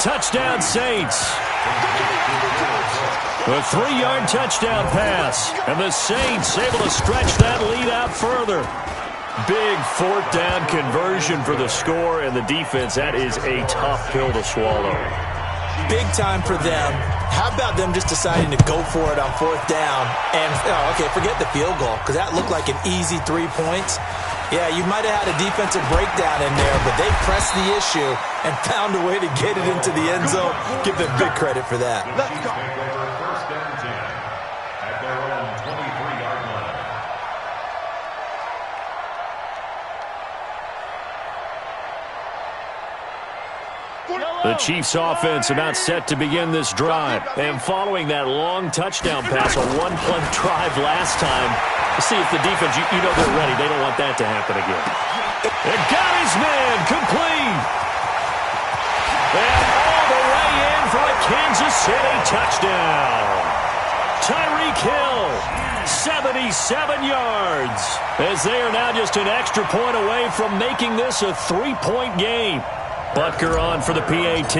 Touchdown, Saints. A 3-yard touchdown pass. And the Saints able to stretch that lead out further. Big fourth down conversion for the score, and the defense, that is a tough pill to swallow. Big time for them. How about them just deciding to go for it on fourth down? And, okay, forget the field goal, because that looked like an easy 3 points. Yeah, you might have had a defensive breakdown in there, but they pressed the issue and found a way to get it into the end zone. Give them big credit for that. Let's go. First and 10 at their own 23-yard line. The Chiefs offense about set to begin this drive. And following that long touchdown pass, a one-play drive last time, to see if the defense, you know they're ready. They don't want that to happen again. And got his man complete. And all the way in for a Kansas City touchdown. Tyreek Hill, 77 yards. As they are now just an extra point away from making this a 3-point game. Butker on for the PAT.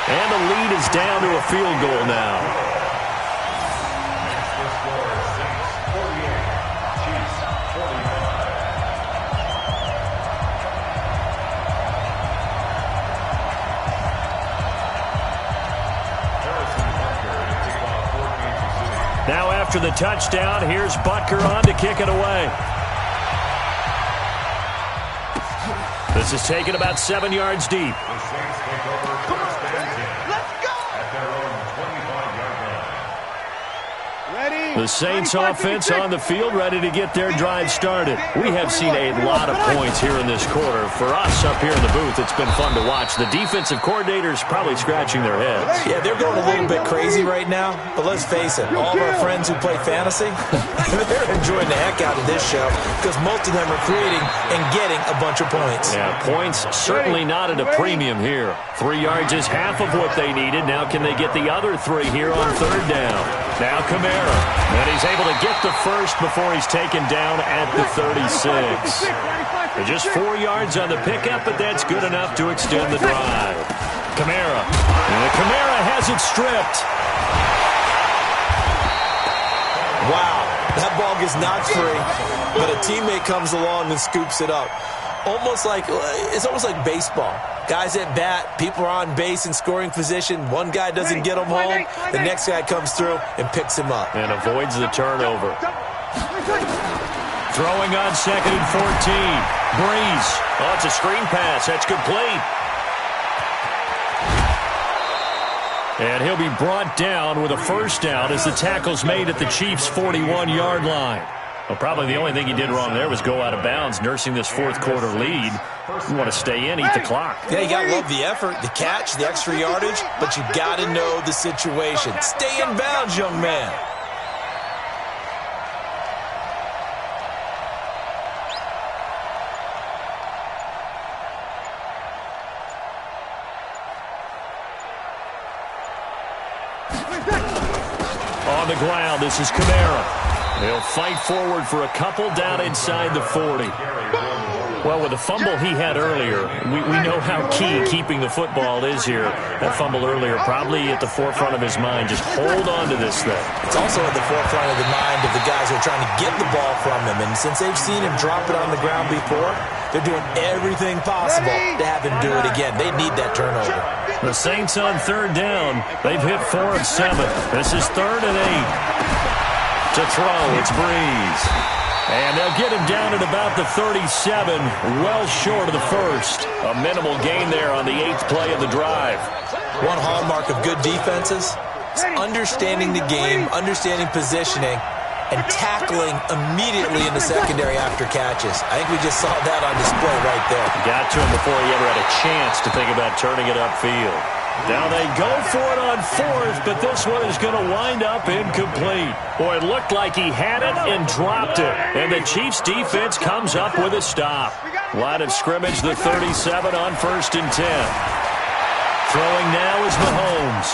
And the lead is down to a field goal now. Now after the touchdown, here's Butker on to kick it away. This is taken about 7 yards deep. The Saints take over first and 10 at their own 25-yard line. Ready? The Saints offense on the field, ready to get their drive started. We have seen a lot of points here in this quarter. For us up here in the booth, it's been fun to watch. The defensive coordinators probably scratching their heads. Yeah, they're going a little bit crazy right now, but let's face it, all of our friends who play fantasy, they're enjoying the heck out of this show because most of them are creating and getting a bunch of points. Yeah, points certainly not at a premium here. 3 yards is half of what they needed. Now can they get the other 3 here on third down? Now Kamara, and he's able to get the first before he's taken down at the 36. Just 4 yards on the pickup, but that's good enough to extend the drive. Kamara, and Kamara has it stripped. Wow, that ball gets knocked free, but a teammate comes along and scoops it up. It's almost like baseball. Guys at bat, people are on base in scoring position. One guy doesn't get him home. The next guy comes through and picks him up. And avoids the turnover. Throwing on 2nd and 14. Breeze. Oh, it's a screen pass. That's complete. And he'll be brought down with a first down as the tackle's made at the Chiefs' 41-yard line. Well, probably the only thing he did wrong there was go out of bounds, nursing this fourth quarter lead. You want to stay in, eat the clock. Yeah, you got to love the effort, the catch, the extra yardage, but you got to know the situation. Stay in bounds, young man. On the ground, this is Kamara. They'll fight forward for a couple down inside the 40. Well, with the fumble he had earlier, we know how key keeping the football is here. That fumble earlier probably at the forefront of his mind. Just hold on to this thing. It's also at the forefront of the mind of the guys who are trying to get the ball from him. And since they've seen him drop it on the ground before, they're doing everything possible to have him do it again. They need that turnover. The Saints on third down. They've hit 4 of 7. This is 3rd and 8. To throw, it's Breeze. And they'll get him down at about the 37, well short of the first. A minimal gain there on the 8th play of the drive. One hallmark of good defenses is understanding the game, understanding positioning, and tackling immediately in the secondary after catches. I think we just saw that on display right there. Got to him before he ever had a chance to think about turning it upfield. Now they go for it on 4th, but this one is going to wind up incomplete. Boy, it looked like he had it and dropped it. And the Chiefs defense comes up with a stop. Line of scrimmage, the 37 on 1st and 10. Throwing now is Mahomes.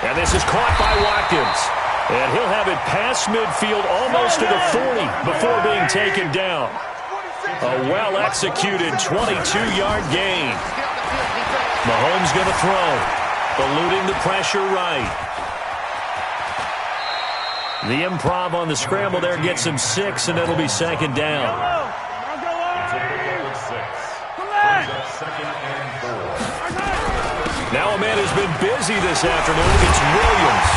And this is caught by Watkins. And he'll have it past midfield almost to the 40 before being taken down. A well-executed 22-yard gain. Mahomes going to throw. Eluding the pressure right. The improv on the scramble there gets him 6, and it'll be second down. Now a man has been busy this afternoon. It's Williams.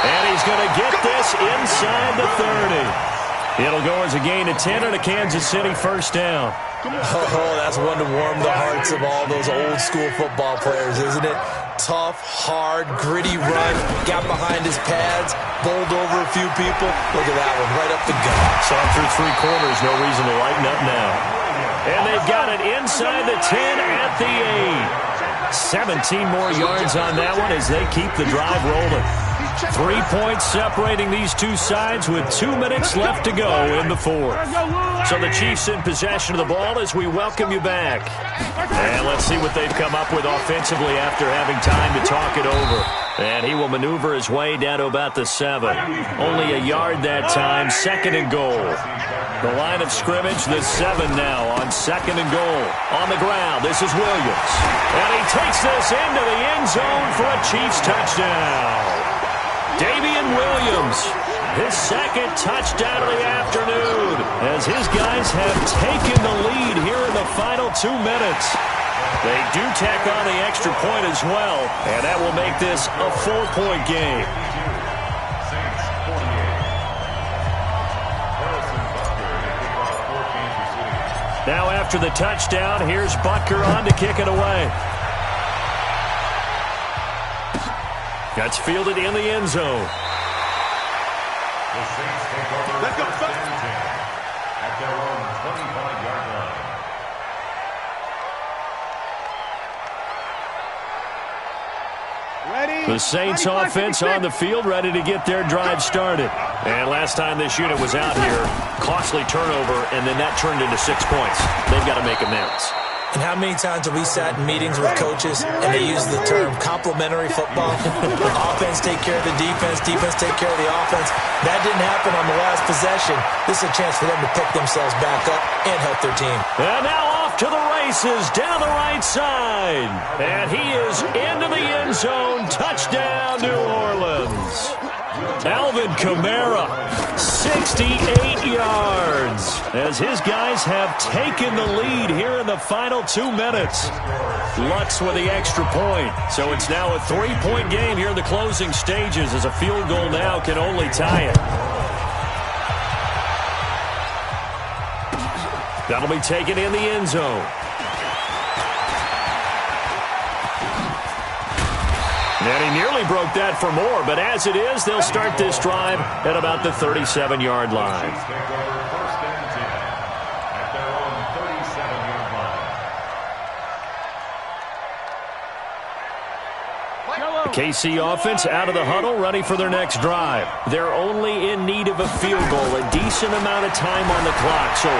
And he's going to get this inside the 30. It'll go as a gain of 10 and a Kansas City first down. Oh, that's one to warm the hearts of all those old school football players, isn't it? Tough, hard, gritty run, got behind his pads, bowled over a few people. Look at that one, right up the gut. Saw him through 3 quarters, no reason to lighten up now. And they've got it inside the 10 at the 8. 17 more yards on that one as they keep the drive rolling. 3 points separating these two sides with 2 minutes left to go in the fourth. So the Chiefs in possession of the ball as we welcome you back. And let's see what they've come up with offensively after having time to talk it over. And he will maneuver his way down to about the 7. Only a yard that time, second and goal. The line of scrimmage, the 7 now on second and goal. On the ground, this is Williams. And he takes this into the end zone for a Chiefs touchdown. Damian Williams, his second touchdown of the afternoon, as his guys have taken the lead here in the final 2 minutes. They do tack on the extra point as well, and that will make this a 4-point game. Now after the touchdown, here's Butker on to kick it away. That's fielded in the end zone. Let's go, at their own 25-yard line. The Saints offense on the field, ready to get their drive started. And last time this unit was out here, costly turnover, and then that turned into 6 points. They've got to make amends. And how many times have we sat in meetings with coaches and they use the term complementary football? Offense take care of the defense, defense take care of the offense. That didn't happen on the last possession. This is a chance for them to pick themselves back up and help their team. And now off to the races down the right side. And he is into the end zone. Touchdown, New Orleans. Alvin Kamara, 68 yards, as his guys have taken the lead here in the final 2 minutes. Lutz with the extra point. So it's now a 3-point game here in the closing stages, as a field goal now can only tie it. That'll be taken in the end zone. And he nearly broke that for more, but as it is, they'll start this drive at about the 37-yard line. The KC offense out of the huddle, ready for their next drive. They're only in need of a field goal, a decent amount of time on the clock. So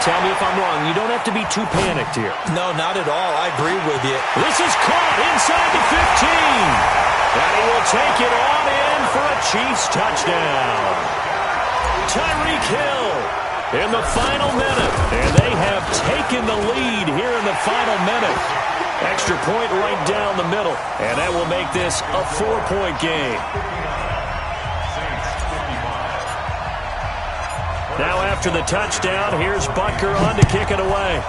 tell me if I'm wrong. You don't have to be too panicked here. No, not at all. I agree with you. This is caught inside the 15. And he will take it on in for a Chiefs touchdown. Tyreek Hill in the final minute. And they have taken the lead here in the final minute. Extra point right down the middle. And that will make this a 4-point game. Now after the touchdown, here's Butker on to kick it away.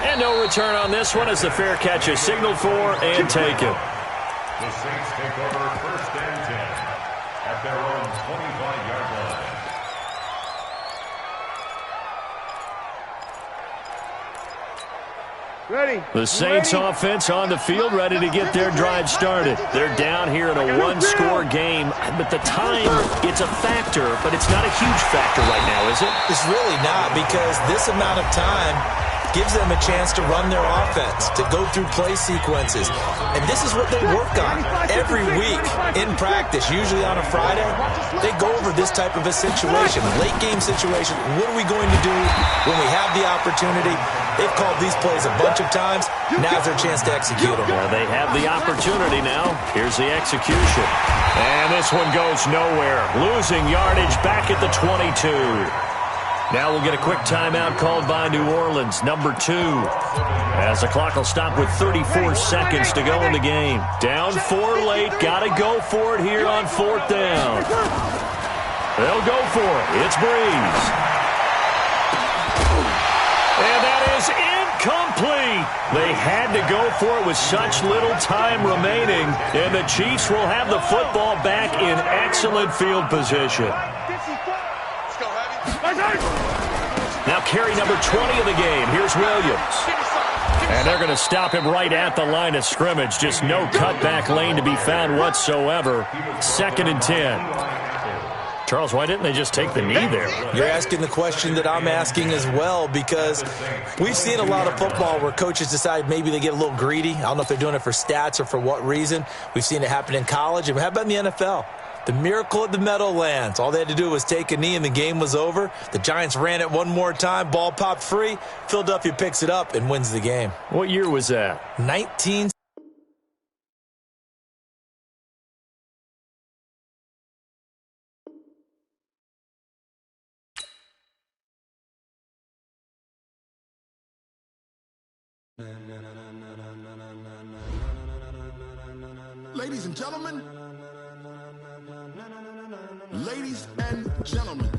And no return on this one as the fair catch is signaled for and taken. The Saints take over first and 10 at their own 25-yard line. The Saints offense on the field, ready to get their drive started. They're down here in a one-score game, but the time, it's a factor, but it's not a huge factor right now, is it? It's really not, because this amount of time gives them a chance to run their offense, to go through play sequences. And this is what they work on every week in practice, usually on a Friday. They go over this type of a situation, late game situation. What are we going to do when we have the opportunity? They've called these plays a bunch of times. Now's their chance to execute them. Well, they have the opportunity now. Here's the execution. And this one goes nowhere. Losing yardage back at the 22. Now we'll get a quick timeout called by New Orleans, number 2. As the clock will stop with 34 seconds to go in the game. Down 4 late, got to go for it here on 4th down. They'll go for it. It's Breeze. And that is incomplete. They had to go for it with such little time remaining, and the Chiefs will have the football back in excellent field position. Now carry number 20 of the game. Here's Williams. And they're going to stop him right at the line of scrimmage. Just no cutback lane to be found whatsoever. 2nd and 10. Charles, why didn't they just take the knee there? You're asking the question that I'm asking as well, because we've seen a lot of football where coaches decide maybe they get a little greedy. I don't know if they're doing it for stats or for what reason. We've seen it happen in college. And how about in the NFL? The miracle at the Meadowlands. All they had to do was take a knee and the game was over. The Giants ran it one more time. Ball popped free. Philadelphia picks it up and wins the game. What year was that? 19. Ladies and gentlemen. Ladies and gentlemen.